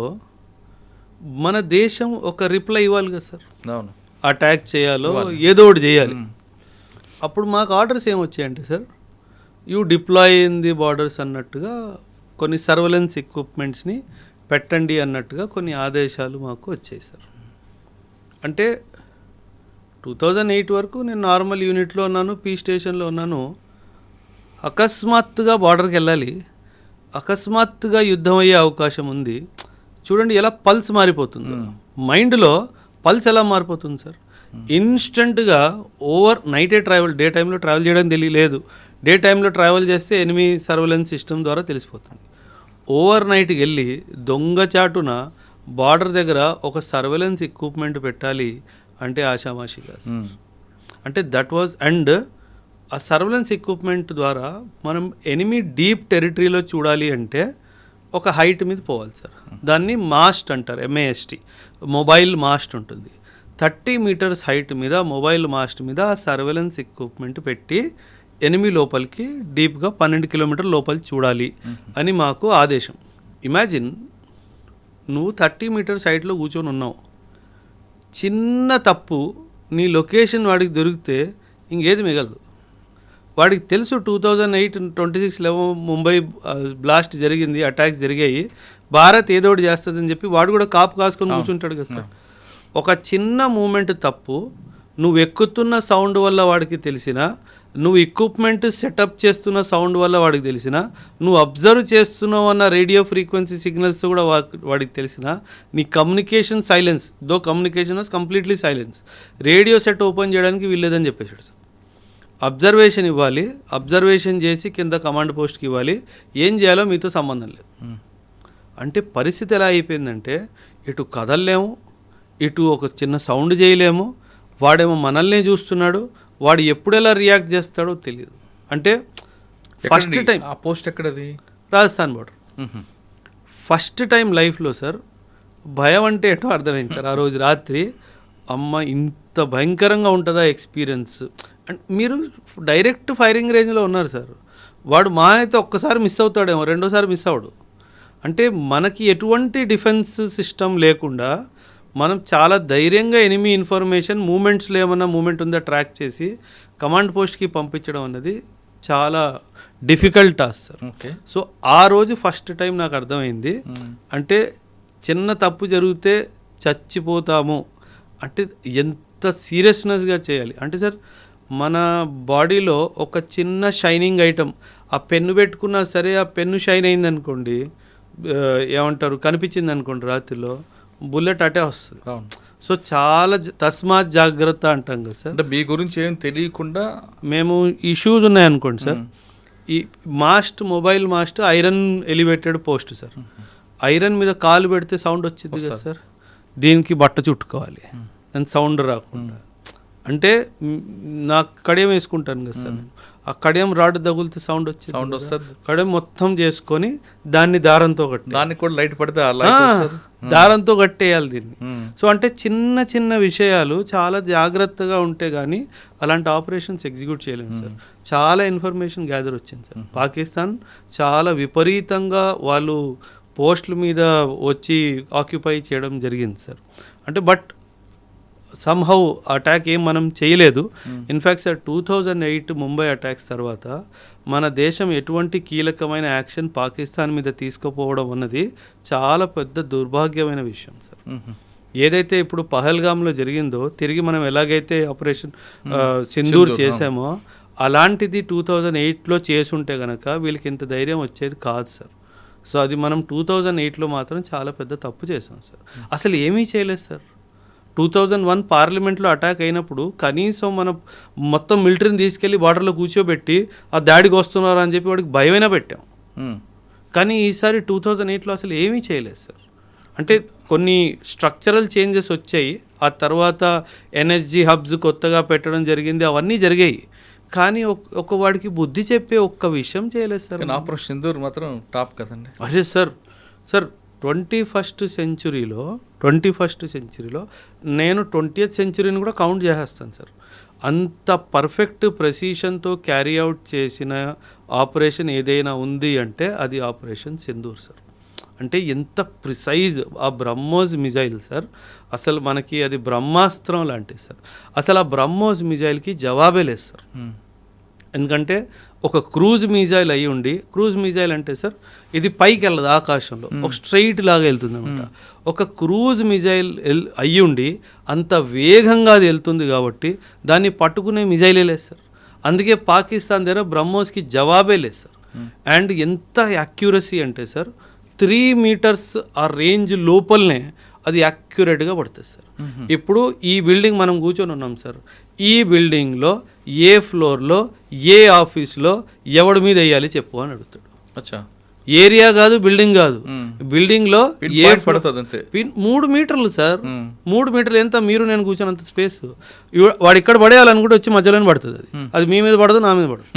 మన దేశం ఒక రిప్లై ఇవ్వాలి కదా సార్. అవును. అటాక్ చేయాలో ఏదో ఒకటి చేయాలి. అప్పుడు మాకు ఆర్డర్స్ ఏమొచ్చాయంటే sir, you deploy in the borders అన్నట్టుగా కొన్ని సర్వలెన్స్ ఎక్విప్మెంట్స్ని పెట్టండి అన్నట్టుగా కొన్ని ఆదేశాలు మాకు వచ్చాయి సార్. అంటే 2008 వరకు నేను నార్మల్ యూనిట్లో ఉన్నాను, పీ స్టేషన్లో ఉన్నాను. అకస్మాత్తుగా బార్డర్కి వెళ్ళాలి, అకస్మాత్తుగా యుద్ధం అయ్యే అవకాశం ఉంది. చూడండి ఎలా పల్స్ మారిపోతుంది, మైండ్లో పల్స్ ఎలా మారిపోతుంది సార్. ఇన్స్టెంట్గా ఓవర్ నైటే ట్రావెల్, డే టైంలో ట్రావెల్ చేయడం తెలియలేదు, డే టైంలో ట్రావెల్ చేస్తే ఎనిమీ సర్వేలెన్స్ సిస్టమ్ ద్వారా తెలిసిపోతుంది. ఓవర్ నైట్కి వెళ్ళి దొంగచాటున బార్డర్ దగ్గర ఒక సర్వేలెన్స్ ఎక్విప్మెంట్ పెట్టాలి అంటే ఆషామాషిగా. అంటే దట్ వాజ్, అండ్ ఆ సర్వేలెన్స్ ఎక్విప్మెంట్ ద్వారా మనం ఎనిమీ డీప్ టెరిటరీలో చూడాలి అంటే ఒక హైట్ మీద పోవాలి సార్. దాన్ని మాస్ట్ అంటారు, MAST, మొబైల్ మాస్ట్ ఉంటుంది. 30 మీటర్స్ హైట్ మీద మొబైల్ మాస్ట్ మీద ఆ సర్వేలెన్స్ ఎక్విప్మెంట్ పెట్టి ఎనిమి లోపలికి డీప్గా 12 కిలోమీటర్ లోపలికి చూడాలి అని మాకు ఆదేశం. ఇమాజిన్, నువ్వు 30 మీటర్స్ హైట్లో కూర్చొని ఉన్నావు, చిన్న తప్పు నీ లొకేషన్ వాడికి దొరికితే ఇంకేది మిగలదు. వాడికి తెలుసు 2008-26 ముంబై బ్లాస్ట్ జరిగింది, అటాక్స్ జరిగాయి, భారత్ ఏదో ఒకటి చేస్తుందని చెప్పి వాడు కూడా కాపు కాసుకొని కూర్చుంటాడు కదా సార్. ఒక చిన్న మూమెంట్ తప్పు నువ్వు ఎక్కుతున్న సౌండ్ వల్ల వాడికి తెలిసినా, నువ్వు ఎక్విప్మెంట్ సెటప్ చేస్తున్న సౌండ్ వల్ల వాడికి తెలిసినా, నువ్వు అబ్జర్వ్ చేస్తున్నావు అన్న రేడియో ఫ్రీక్వెన్సీ సిగ్నల్స్తో కూడా వాడికి తెలిసినా, నీ communication silence, though communication was completely silence, radio set open చేయడానికి వీల్లేదని చెప్పేసాడు సార్. అబ్జర్వేషన్ ఇవ్వాలి, అబ్జర్వేషన్ చేసి కింద కమాండ్ పోస్ట్కి ఇవ్వాలి, ఏం చేయాలో మీతో సంబంధం లేదు. అంటే పరిస్థితి ఎలా అయిపోయిందంటే, ఇటు కదలలేము, ఇటు ఒక చిన్న సౌండ్ చేయలేము, వాడేమో మనల్నే చూస్తున్నాడు, వాడు ఎప్పుడు ఎలా రియాక్ట్ చేస్తాడో తెలియదు. అంటే ఫస్ట్ టైం ఆ పోస్ట్ ఎక్కడది? రాజస్థాన్ బోర్డర్. ఫస్ట్ టైం లైఫ్లో సార్ భయం అంటే ఏంటో అర్థమైంది సార్. ఆ రోజు రాత్రి అమ్మ ఇంత భయంకరంగా ఉంటుందా ఎక్స్పీరియన్స్. అండ్ మీరు డైరెక్ట్ ఫైరింగ్ రేంజ్లో ఉన్నారు సార్. వాడు మా అయితే ఒక్కసారి మిస్ అవుతాడేమో, రెండోసారి మిస్ అవడు. అంటే మనకి ఎటువంటి డిఫెన్స్ సిస్టమ్ లేకుండా మనం చాలా ధైర్యంగా ఎనిమీ ఇన్ఫర్మేషన్ మూమెంట్స్లో ఏమన్నా మూమెంట్ ఉందా ట్రాక్ చేసి కమాండ్ పోస్ట్కి పంపించడం అన్నది చాలా డిఫికల్ట్ టాస్క్ సార్. సో ఆ రోజు ఫస్ట్ టైం నాకు అర్థమైంది, అంటే చిన్న తప్పు జరిగితే చచ్చిపోతాము అంటే ఎంత సీరియస్నెస్గా చేయాలి. అంటే సార్ మన బాడీలో ఒక చిన్న షైనింగ్ ఐటమ్, ఆ పెన్ను పెట్టుకున్నా సరే ఆ పెన్ను షైన్ అయింది అనుకోండి, ఏమంటారు కనిపించింది అనుకోండి రాత్రిలో, బుల్లెట్ అటే వస్తుంది. సో చాలా తస్మాత్ జాగ్రత్త అంటాం కదా సార్. అంటే మీ గురించి ఏం తెలియకుండా మేము ఈ షూస్ ఉన్నాయనుకోండి సార్, ఈ mast, mobile mast iron elevated post sir. Iron మీద కాలు పెడితే సౌండ్ వచ్చింది కదా సార్, దీనికి బట్ట చుట్టుకోవాలి అండ్ సౌండ్ రాకుండా. అంటే నాకు కడియం వేసుకుంటాను కదా సార్, ఆ కడియం రాడ్ తగులితే సౌండ్ వస్తుంది, కడియం మొత్తం చేసుకొని దాన్ని దారంతో కట్టి, దానికి కూడా లైట్ పడితే దారంతో కట్టేయాలి దీన్ని. సో అంటే చిన్న చిన్న విషయాలు చాలా జాగ్రత్తగా ఉంటే కానీ అలాంటి ఆపరేషన్స్ ఎగ్జిక్యూట్ చేయలేము సార్. చాలా ఇన్ఫర్మేషన్ గ్యాదర్ వచ్చింది సార్. పాకిస్తాన్ చాలా విపరీతంగా వాళ్ళు పోస్టుల మీద వచ్చి ఆక్యుపై చేయడం జరిగింది సార్. అంటే బట్ సమ్హౌ అటాక్ ఏం మనం చేయలేదు. ఇన్ఫ్యాక్ట్ సార్ 2008 ముంబై అటాక్స్ తర్వాత మన దేశం ఎటువంటి కీలకమైన యాక్షన్ పాకిస్తాన్ మీద తీసుకుపోవడం అన్నది చాలా పెద్ద దుర్భాగ్యమైన విషయం సార్. ఏదైతే ఇప్పుడు పహల్గామ్లో జరిగిందో, తిరిగి మనం ఎలాగైతే ఆపరేషన్ సింధూర్ చేసామో అలాంటిది 2008లో చేసుంటే కనుక వీళ్ళకి ఇంత ధైర్యం వచ్చేది కాదు సార్. సో అది మనం 2008లో మాత్రం చాలా పెద్ద తప్పు చేసాం సార్. అసలు ఏమీ చేయలేదు సార్. 2001 పార్లమెంట్లో అటాక్ అయినప్పుడు కనీసం మనం మొత్తం మిలిటరీని తీసుకెళ్ళి బార్డర్లో కూర్చోబెట్టి ఆ దాడికి వస్తున్నారు అని చెప్పి వాడికి భయమైనా పెట్టాం. కానీ ఈసారి 2008లో అసలు ఏమీ చేయలేదు సార్. అంటే కొన్ని స్ట్రక్చరల్ చేంజెస్ వచ్చాయి, ఆ తర్వాత ఎన్ఎస్జీ హబ్స్ కొత్తగా పెట్టడం జరిగింది, అవన్నీ జరిగాయి. కానీ ఒక వాడికి బుద్ధి చెప్పే ఒక్క విషయం చేయలేదు సార్. ఆపరేషన్ సింధూర్ మాత్రం టాప్ కదండి. అదే సార్. సార్ 21st సెంచురీలో నేను 20th సెంచురీని కూడా కౌంట్ చేసేస్తాను సార్. అంత పర్ఫెక్ట్ ప్రెసిషన్తో క్యారీ అవుట్ చేసిన ఆపరేషన్ ఏదైనా ఉంది అంటే అది ఆపరేషన్ సింధూర్ సార్. అంటే ఎంత ప్రిసైజ్ ఆ బ్రహ్మోస్ మిజైల్ సార్, అసలు మనకి అది బ్రహ్మాస్త్రం లాంటిది సార్. అసలు ఆ బ్రహ్మోస్ మిజైల్కి జవాబే లేదు సార్. ఎందుకంటే ఒక క్రూజ్ మిజైల్ అయ్యి ఉండి, క్రూజ్ మిజైల్ అంటే సార్ ఇది పైకి వెళ్ళదు ఆకాశంలో, ఒక స్ట్రైట్ లాగా వెళ్తుంది అనమాట. ఒక క్రూజ్ మిజైల్ అయ్యి ఉండి అంత వేగంగా అది వెళ్తుంది కాబట్టి దాన్ని పట్టుకునే మిజైలే లేదు సార్. అందుకే పాకిస్తాన్ దగ్గర బ్రహ్మోస్కి జవాబే లేదు సార్. అండ్ ఎంత యాక్యురసీ అంటే సార్ 3 మీటర్స్ ఆ రేంజ్ లోపలనే అది యాక్యురేట్గా పడుతుంది సార్. ఇప్పుడు ఈ బిల్డింగ్ మనం కూర్చొని ఉన్నాం సార్, ఈ బిల్డింగ్లో ఏ ఫ్లోర్లో ఏ ఆఫీస్లో ఎవడి మీద వేయాలి చెప్పు అని అడుగుతాడు. అచ్చా, ఏరియా కాదు, బిల్డింగ్ కాదు, బిల్డింగ్లో ఏ పడుతుంది అంతే. 3 మీటర్లు సార్, 3 మీటర్లు ఎంత మీరు నేను కూర్చొని స్పేస్. వాడు ఇక్కడ పడేయాలనుకుంటే వచ్చి మధ్యలోనే పడుతుంది. అది మీ మీద పడదు, నా మీద పడదు.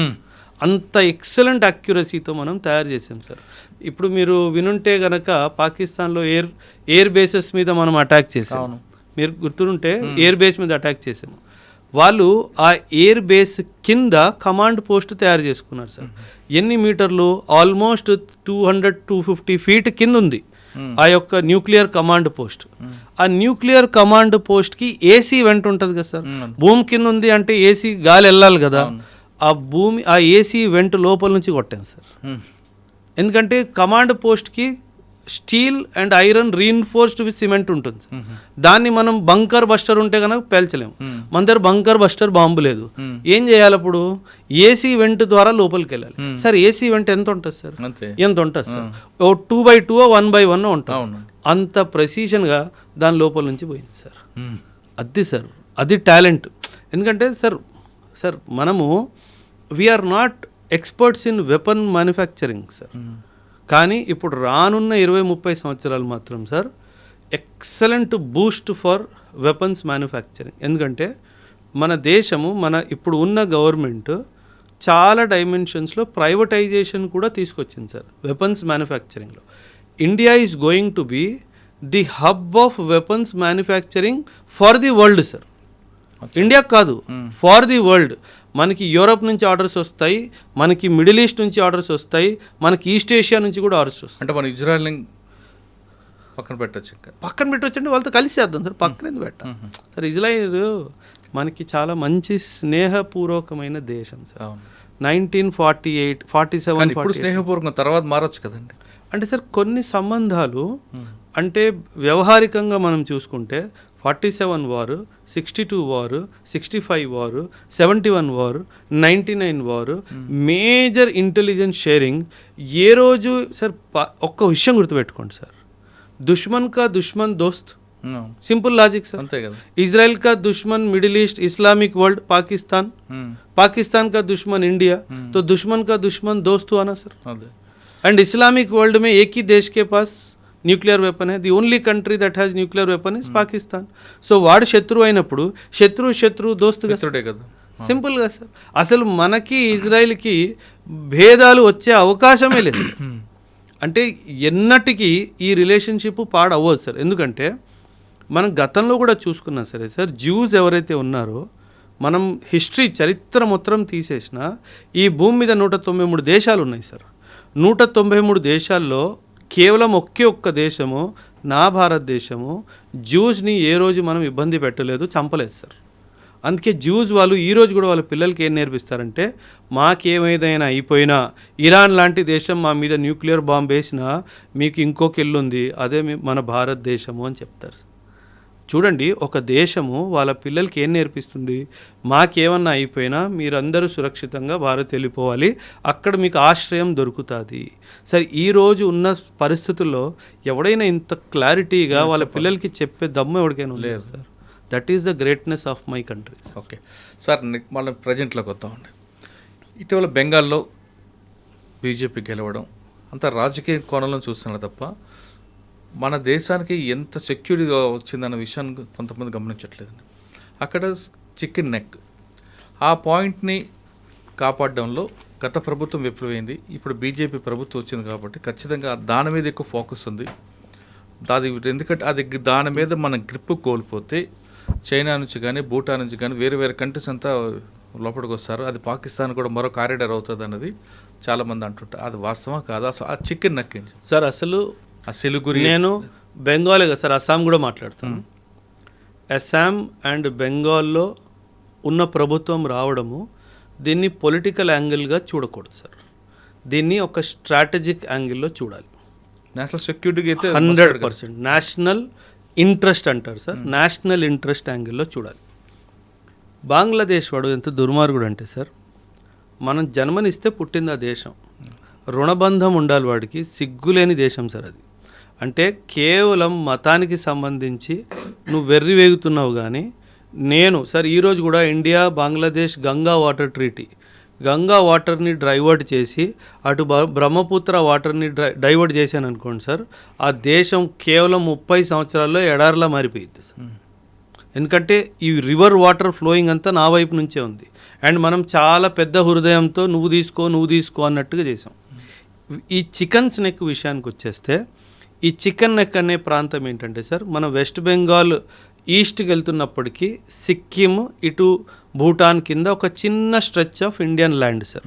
అంత ఎక్సలెంట్ అక్యురసీతో మనం తయారు చేసాం సార్. ఇప్పుడు మీరు వినుంటే గనక పాకిస్తాన్లో ఎయిర్ బేసెస్ మీద మనం అటాక్ చేసాము. మీరు గుర్తుంటే ఎయిర్ బేస్ మీద అటాక్ చేసాము. వాళ్ళు ఆ ఎయిర్ బేస్ కింద కమాండ్ పోస్ట్ తయారు చేసుకున్నారు సార్. ఎన్ని మీటర్లు? ఆల్మోస్ట్ 200-250 ఫీట్ కింద ఉంది ఆ యొక్క న్యూక్లియర్ కమాండ్ పోస్ట్. ఆ న్యూక్లియర్ కమాండ్ పోస్ట్కి ఏసీ వెంట ఉంటుంది కదా సార్. భూమి కింద ఉంది అంటే ఏసీ గాలి వెళ్ళాలి కదా. ఆ ఏసీ వెంట లోపల నుంచి కొట్టాను సార్. ఎందుకంటే కమాండ్ పోస్ట్కి steel and iron reinforced with cement ఉంటుంది. దాన్ని మనం బంకర్ బస్టర్ ఉంటే కనుక పేల్చలేము. మన దగ్గర బంకర్ బస్టర్ బాంబు లేదు. ఏం చేయాలి అప్పుడు? ఏసీ వెంట్ ద్వారా లోపలికి వెళ్ళాలి సార్. ఏసీ వెంట్ ఎంత ఉంటుంది సార్? ఎంత ఉంటుంది సార్? 2x2 1x1 ఉంటుంది. అంత ప్రెసిషన్గా దాని లోపల నుంచి పోయింది సార్. అది సార్, అది టాలెంట్. ఎందుకంటే సార్ మనము we are not experts in weapon manufacturing sir. కానీ ఇప్పుడు రానున్న 20-30 సంవత్సరాలు మాత్రం sir excellent boost for weapons manufacturing. ఎందుకంటే మన దేశము, ఇప్పుడు ఉన్న గవర్నమెంట్ చాలా డైమెన్షన్స్లో ప్రైవేటైజేషన్ కూడా తీసుకొచ్చింది సార్ వెపన్స్ మ్యానుఫ్యాక్చరింగ్లో. India is going to be the hub of weapons manufacturing for the world sir. India కాదు, ఫార్ ది వరల్డ్. మనకి యూరోప్ నుంచి ఆర్డర్స్ వస్తాయి, మనకి మిడిల్ ఈస్ట్ నుంచి ఆర్డర్స్ వస్తాయి, మనకి ఈస్ట్ ఏషియా నుంచి కూడా ఆర్డర్స్ వస్తాయి. అంటే మన ఇజ్రాయెల్ని పక్కన పెట్టచ్చు అంటే వాళ్ళతో కలిసి చేద్దాం సార్. పక్కన ఎందుకు పెట్టాం సార్? ఇజ్రాయిల్ మనకి చాలా మంచి స్నేహపూర్వకమైన దేశం సార్. 1948, 47 స్నేహపూర్వకం తర్వాత మారచ్చు కదండి. అంటే సార్ కొన్ని సంబంధాలు అంటే వ్యవహారికంగా మనం చూసుకుంటే 47 వారు, 62 వారు, 65 వారు, 71 వారు, 99 వారు, మేజర్ ఇంటెలిజెన్స్ షేరింగ్. ఏ రోజు సార్ ఒక్క విషయం గుర్తుపెట్టుకోండి సార్, దుష్మన్ కా దుష్మన్ దోస్త్. సింపుల్ లాజిక్ సార్, అంతే కదా. ఇజ్రాయెల్ కా దుష్మన్ middle east, Islamic world Pakistan, Pakistan का दुश्मन इंडिया, तो दुश्मन का दुश्मन दोस्त हुआ ना सर. एंड इस्लामिक वर्ल्ड में एक ही देश के पास nuclear weapon. The only country that has nuclear weapon is Pakistan. So వాడు శత్రువు అయినప్పుడు శత్రువు దోస్తుగా కదా. సింపుల్గా సార్. అసలు మనకి ఇజ్రాయిల్కి భేదాలు వచ్చే అవకాశమే లేదు. అంటే ఎన్నటికీ ఈ రిలేషన్షిప్ పాడవ్వదు సార్. ఎందుకంటే మనం గతంలో కూడా చూసుకున్నా సరే సార్, జ్యూస్ ఎవరైతే ఉన్నారో మనం హిస్టరీ చరిత్ర మొత్తం తీసేసినా ఈ భూమి మీద 193 దేశాలు ఉన్నాయి సార్. 193 దేశాల్లో కేవలం ఒక్క దేశము, నా భారతదేశము, జ్యూస్ని ఏ రోజు మనం ఇబ్బంది పెట్టలేదు, చంపలేదు సార్. అందుకే జ్యూస్ వాళ్ళు ఈరోజు కూడా వాళ్ళ పిల్లలకి ఏం నేర్పిస్తారంటే, మాకేమైనా అయిపోయినా ఇరాన్ లాంటి దేశం మా మీద న్యూక్లియర్ బాంబ్ వేసినా మీకు ఇంకొక ఇల్లు ఉంది, అదే మన భారతదేశము అని చెప్తారు. చూడండి, ఒక దేశము వాళ్ళ పిల్లలకి ఏం నేర్పిస్తుంది? మాకేమన్నా అయిపోయినా మీరందరూ సురక్షితంగా భారత్ వెళ్ళిపోవాలి, అక్కడ మీకు ఆశ్రయం దొరుకుతుంది. సరే, ఈరోజు ఉన్న పరిస్థితుల్లో ఎవడైనా ఇంత క్లారిటీగా వాళ్ళ పిల్లలకి చెప్పే దమ్ము ఎవరికైనా లేదు sir. That is the greatness of my country. Okay sir, మళ్ళీ ప్రజెంట్లోకి వద్దామండి. ఇటీవల బెంగాల్లో బీజేపీ గెలవడం అంత రాజకీయ కోణంలో చూస్తున్నారు తప్ప మన దేశానికి ఎంత సెక్యూరిటీగా వచ్చిందన్న విషయాన్ని కొంతమంది గమనించట్లేదండి. అక్కడ చికెన్ నెక్ ఆ పాయింట్ని కాపాడడంలో గత ప్రభుత్వం విఫలమైంది. ఇప్పుడు బీజేపీ ప్రభుత్వం వచ్చింది కాబట్టి ఖచ్చితంగా దాని మీద ఎక్కువ ఫోకస్ ఉంది. ఎందుకంటే దాని మీద మన గ్రిప్ కోల్పోతే చైనా నుంచి కానీ భూటాన్ నుంచి కానీ వేరే కంట్రీస్ అంతా లోపలికి వస్తారు. అది పాకిస్తాన్ కూడా మరో కారిడార్ అవుతుంది అన్నది చాలామంది అంటుంటారు. అది వాస్తవా కాదా? అసలు ఆ చికెన్ నెక్ ఏంటి సార్? అసలు ఆ సిలిగురి నేను బెంగాలే కదా సార్, అస్సాం కూడా మాట్లాడతాను. అస్సాం అండ్ బెంగాల్లో ఉన్న ప్రభుత్వం రావడము దీన్ని పొలిటికల్ యాంగిల్గా చూడకూడదు సార్, దీన్ని ఒక స్ట్రాటజిక్ యాంగిల్లో చూడాలి. నేషనల్ సెక్యూరిటీకి అయితే 100% నేషనల్ ఇంట్రెస్ట్ అంటారు సార్, నేషనల్ ఇంట్రెస్ట్ యాంగిల్లో చూడాలి. బంగ్లాదేశ్ వాడు ఎంత దుర్మార్గుడు అంటే సార్, మనం జన్మనిస్తే పుట్టింది ఆ దేశం, రుణబంధం ఉండాలి వాడికి, సిగ్గులేని దేశం సార్ అది. అంటే కేవలం మతానికి సంబంధించి నువ్వు వెర్రి వేగుతున్నావు. కానీ నేను సార్ ఈరోజు కూడా India Bangladesh Ganga water treaty, Ganga వాటర్ని డైవర్ట్ చేసి అటు బ్రహ్మపుత్ర వాటర్ని డైవర్ట్ చేశాను అనుకోండి సార్, ఆ దేశం కేవలం 30 సంవత్సరాల్లో ఎడారిలా మారిపోయింది సార్. ఎందుకంటే ఈ రివర్ వాటర్ ఫ్లోయింగ్ అంతా నా వైపు నుంచే ఉంది. అండ్ మనం చాలా పెద్ద హృదయంతో నువ్వు తీసుకో అన్నట్టుగా చేసాం. ఈ చికెన్స్ నెక్ విషయానికి వచ్చేస్తే, ఈ చికెన్ నెక్ అనే ప్రాంతం ఏంటంటే సార్, మన వెస్ట్ బెంగాల్ ఈస్ట్కి వెళ్తున్నప్పటికీ సిక్కిం ఇటు భూటాన్ కింద ఒక చిన్న stretch of Indian land sir.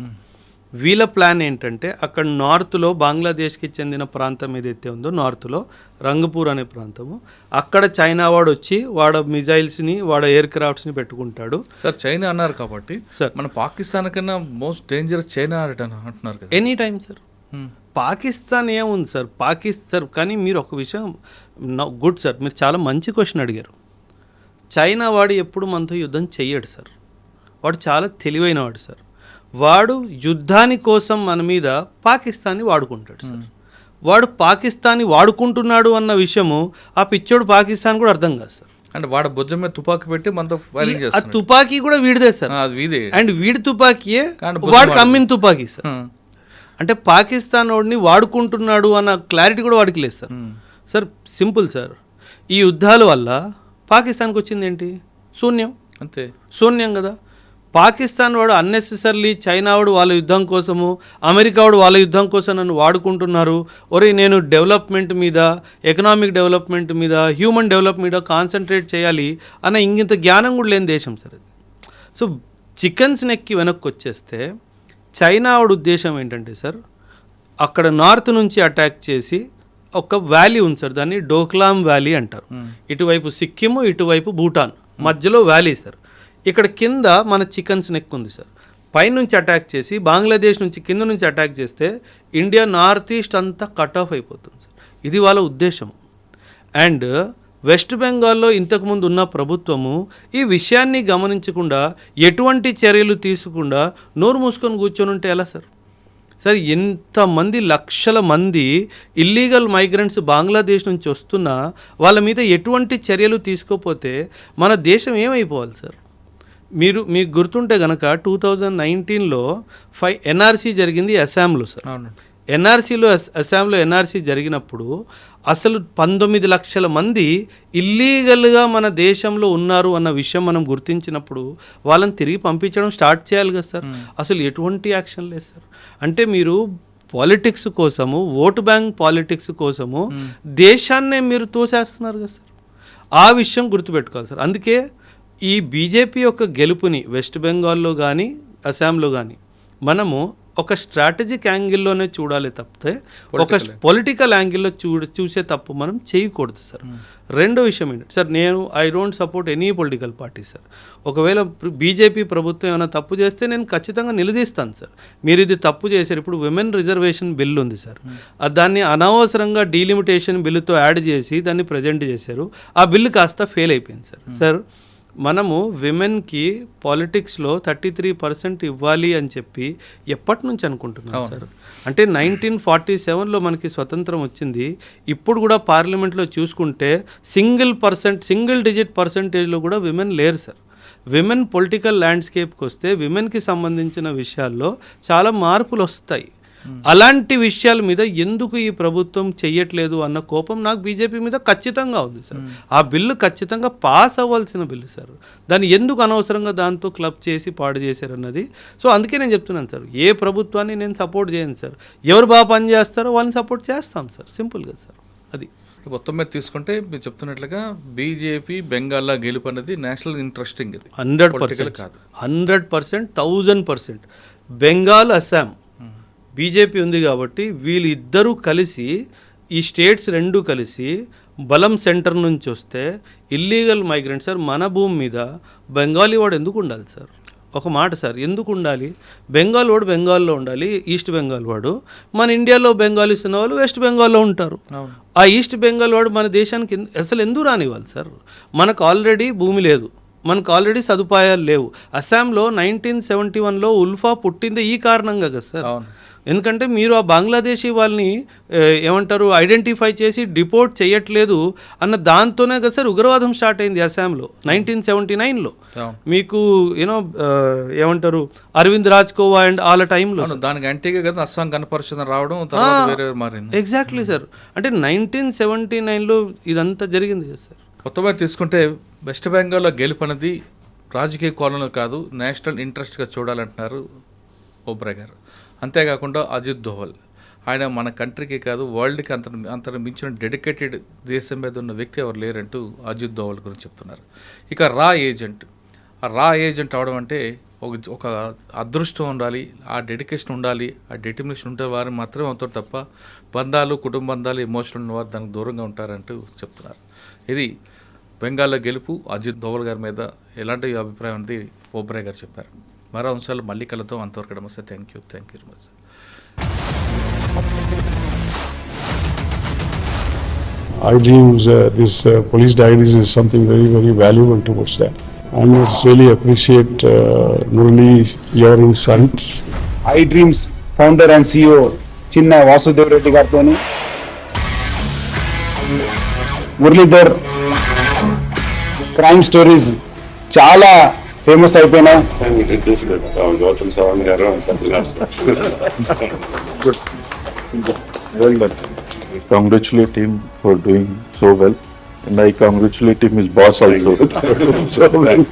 వీళ్ళ ప్లాన్ ఏంటంటే అక్కడ నార్త్లో బంగ్లాదేశ్కి చెందిన ప్రాంతం ఏదైతే ఉందో నార్త్లో రంగపూర్ అనే ప్రాంతము, అక్కడ చైనా వాడు వచ్చి వాడ మిజైల్స్ని వాడ ఎయిర్ క్రాఫ్ట్స్ని పెట్టుకుంటాడు సార్. చైనా అన్నారు కాబట్టి సార్, మన పాకిస్తాన్ కన్నా మోస్ట్ డేంజరస్ చైనా అంటున్నారు కదా. Any time sir. పాకిస్తాన్ ఏముంది సార్, పాకిస్తాన్. కానీ మీరు ఒక విషయం గుడ్ సార్, మీరు చాలా మంచి క్వశ్చన్ అడిగారు. చైనా వాడు ఎప్పుడు మనతో యుద్ధం చెయ్యడు సార్, వాడు చాలా తెలివైన వాడు సార్. వాడు యుద్ధాని కోసం మన మీద పాకిస్తాన్ని వాడుకుంటాడు సార్. వాడు పాకిస్తాన్ని వాడుకుంటున్నాడు అన్న విషయము ఆ పిచ్చోడు పాకిస్తాన్ కూడా అర్థం కాదు సార్. అంటే వాడు భుజం మీద తుపాకీ పెట్టి మనతో ఫైరింగ్ ఆ చేస్తాడు. తుపాకీ కూడా వీడిదే సార్, అది వీడే. అండ్ వీడి తుపాకీయే కానీ వాడికి అమ్మిన తుపాకీ సార్. అంటే పాకిస్తాన్ వాడిని వాడుకుంటున్నాడు అన్న క్లారిటీ కూడా వాడికి లేదు సార్. సార్ సింపుల్ సార్, ఈ యుద్ధాల వల్ల పాకిస్తాన్కి వచ్చింది ఏంటి? శూన్యం. అంతే, శూన్యం కదా. పాకిస్తాన్ వాడు అన్నెసెసర్లీ చైనా వాడు వాళ్ళ యుద్ధం కోసము, అమెరికా వాడు వాళ్ళ యుద్ధం కోసం నన్ను వాడుకుంటున్నారు, ఒరే నేను డెవలప్మెంట్ మీద, ఎకనామిక్ డెవలప్మెంట్ మీద, హ్యూమన్ డెవలప్మెంట్ మీద కాన్సన్ట్రేట్ చేయాలి అన్న ఇంత జ్ఞానం కూడా లేని దేశం సార్ అది. సో చికెన్స్ నెక్కి వెనక్కి వచ్చేస్తే చైనా వాడు ఉద్దేశం ఏంటంటే సార్, అక్కడ నార్త్ నుంచి అటాక్ చేసి ఒక వ్యాలీ ఉంది సార్, దాన్ని డోక్లాం వ్యాలీ అంటారు. ఇటువైపు సిక్కిము, ఇటువైపు భూటాన్, మధ్యలో వ్యాలీ సార్. ఇక్కడ కింద మన చికెన్స్ నెక్ ఉంది సార్. పైనుంచి అటాక్ చేసి బంగ్లాదేశ్ నుంచి కింద నుంచి అటాక్ చేస్తే ఇండియా నార్త్ ఈస్ట్ అంతా కట్ ఆఫ్ అయిపోతుంది సార్. ఇది వాళ్ళ ఉద్దేశం. అండ్ వెస్ట్ బెంగాల్లో ఇంతకుముందు ఉన్న ప్రభుత్వము ఈ విషయాన్ని గమనించకుండా, ఎటువంటి చర్యలు తీసుకుండా నోరు మూసుకొని కూర్చొని ఉంటే ఎలా సార్? సార్ ఎంతమంది లక్షల మంది ఇల్లీగల్ మైగ్రెంట్స్ బంగ్లాదేశ్ నుంచి వస్తున్నా వాళ్ళ మీద ఎటువంటి చర్యలు తీసుకోకపోతే మన దేశం ఏమైపోవాలి సార్? మీకు గుర్తుంటే కనుక 2019లో 5 ఎన్ఆర్సీ జరిగింది అస్సాంలో సార్. అస్సాంలో ఎన్ఆర్సీ జరిగినప్పుడు అసలు 19 లక్షల మంది ఇల్లీగల్గా మన దేశంలో ఉన్నారు అన్న విషయం మనం గుర్తించినప్పుడు వాళ్ళని తిరిగి పంపించడం స్టార్ట్ చేయాలి కదా సార్. అసలు ఎటువంటి యాక్షన్ లేదు సార్. అంటే మీరు పాలిటిక్స్ కోసము, ఓటు బ్యాంక్ పాలిటిక్స్ కోసము దేశాన్నే మీరు తోసేస్తున్నారు కదా సార్. ఆ విషయం గుర్తుపెట్టుకోవాలి సార్. అందుకే ఈ బీజేపీ యొక్క గెలుపుని వెస్ట్ బెంగాల్లో కానీ అస్సాంలో కానీ మనము ఒక స్ట్రాటజిక్ యాంగిల్లోనే చూడాలి తప్పితే ఒక పొలిటికల్ యాంగిల్లో చూసే తప్పు మనం చేయకూడదు సార్. రెండో విషయం ఏంటంటే సార్, నేను I don't support any political party sir. ఒకవేళ బీజేపీ ప్రభుత్వం ఏమైనా తప్పు చేస్తే నేను ఖచ్చితంగా నిలదీస్తాను సార్. మీరు ఇది తప్పు చేశారు. ఇప్పుడు విమెన్ రిజర్వేషన్ బిల్ ఉంది సార్, దాన్ని అనవసరంగా డీలిమిటేషన్ బిల్లుతో యాడ్ చేసి దాన్ని ప్రజెంట్ చేశారు. ఆ బిల్లు కాస్త ఫెయిల్ అయిపోయింది సార్. సార్ మనము విమెన్కి పాలిటిక్స్లో 33% ఇవ్వాలి అని చెప్పి ఎప్పటి నుంచి అనుకుంటున్నాం సార్? అంటే 1947లో మనకి స్వతంత్రం వచ్చింది. ఇప్పుడు కూడా పార్లమెంట్లో చూసుకుంటే సింగిల్ డిజిట్ పర్సంటేజ్లో కూడా విమెన్ లేరు సార్. విమెన్ పొలిటికల్ ల్యాండ్స్కేప్కి వస్తే విమెన్కి సంబంధించిన విషయాల్లో చాలా మార్పులు వస్తాయి. అలాంటి విషయాల మీద ఎందుకు ఈ ప్రభుత్వం చెయ్యట్లేదు అన్న కోపం నాకు బీజేపీ మీద ఖచ్చితంగా ఉంది సార్. ఆ బిల్లు ఖచ్చితంగా పాస్ అవ్వాల్సిన బిల్లు సార్. దాన్ని ఎందుకు అనవసరంగా దాంతో క్లబ్ చేసి పాడు చేశారన్నది. సో అందుకే నేను చెప్తున్నాను సార్, ఏ ప్రభుత్వాన్ని నేను సపోర్ట్ చేయను సార్. ఎవరు బాగా పని చేస్తారో వాళ్ళని సపోర్ట్ చేస్తాం సార్, సింపుల్గా సార్. అది మొత్తం మీద తీసుకుంటే మీరు చెప్తున్నట్లుగా బీజేపీ బెంగాల్లో గెలుపు అనేది నేషనల్ ఇంట్రెస్టింగ్, ఇది 100% కాదు, 100%, 1000%. బెంగాల్ అస్సాం బీజేపీ ఉంది కాబట్టి వీళ్ళిద్దరూ కలిసి ఈ స్టేట్స్ రెండు కలిసి బలం సెంటర్ నుంచి వస్తే ఇల్లీగల్ మైగ్రెంట్ సార్ మన భూమి మీద బెంగాలీ వాడు ఎందుకు ఉండాలి సార్? ఒక మాట సార్, ఎందుకు ఉండాలి? బెంగాల్ వాడు బెంగాల్లో ఉండాలి, ఈస్ట్ బెంగాల్ వాడు. మన ఇండియాలో బెంగాలీస్ ఉన్న వాళ్ళు వెస్ట్ బెంగాల్లో ఉంటారు. ఆ ఈస్ట్ బెంగాల్ వాడు మన దేశానికి అసలు ఎందుకు రానివ్వాలి సార్? మనకు ఆల్రెడీ భూమి లేదు, మనకు ఆల్రెడీ సదుపాయాలు లేవు. అస్సాంలో 1971లో ఉల్ఫా పుట్టింది ఈ కారణంగా కదా సార్. ఎందుకంటే మీరు ఆ బంగ్లాదేశీ వాళ్ళని ఏమంటారు ఐడెంటిఫై చేసి డిపోర్ట్ చేయట్లేదు అన్న దాంతోనే కదా సార్ ఉగ్రవాదం స్టార్ట్ అయింది అస్సాంలో 1979లో. మీకు యూనో ఏమంటారు అరవింద్ రాజ్కోవా అండ్ వాళ్ళ టైంలో దానికి యాంటీగా కదా అస్సాం గణపరిషద్ రావడం మారింది. Exactly sir. అంటే 1979లో ఇదంతా జరిగింది కదా సార్. కొత్తగా తీసుకుంటే వెస్ట్ బెంగాల్లో గెలుపు అనేది రాజకీయ కోణంలో కాదు, నేషనల్ ఇంట్రెస్ట్గా చూడాలంటున్నారు ఓబ్రాయ్ గారు. అంతేకాకుండా అజిత్ దోవల్, ఆయన మన కంట్రీకి కాదు వరల్డ్కి అంత మించిన డెడికేటెడ్ దేశం మీద ఉన్న వ్యక్తి ఎవరు లేరంటూ అజిత్ దోవల్ గురించి చెప్తున్నారు. ఇక రా ఏజెంట్ అవడం అంటే ఒక అదృష్టం ఉండాలి, ఆ డెడికేషన్ ఉండాలి, ఆ డెటర్మినేషన్ ఉంటే వారు మాత్రమే అవుతారు తప్ప బంధాలు కుటుంబ బంధాలు ఎమోషనల్ ఉన్న వారు దానికి దూరంగా ఉంటారంటూ చెప్తున్నారు. ఇది బెంగాల్లో గెలుపు అజిత్ దోవల్ గారి మీద ఎలాంటి అభిప్రాయం అనేది ఓబ్రాయ్ గారు చెప్పారు. మరో అంశాలు మళ్ళీ కలుద్దాం. అంతవరకు నమస్తే. Thank you very much. I dreams, this police diaries is something very, very valuable towards that. I must really appreciate Murali, your insights. I dreams founder and CEO చిన్న వాసుదేవ్ రెడ్డి గారితో మురళీధర్ క్రైమ్ స్టోరీస్ చాలా ఫేమస్ అయిపోయినాయి. Well done. I congratulate him for doing so well, and I congratulate him his boss also. So well.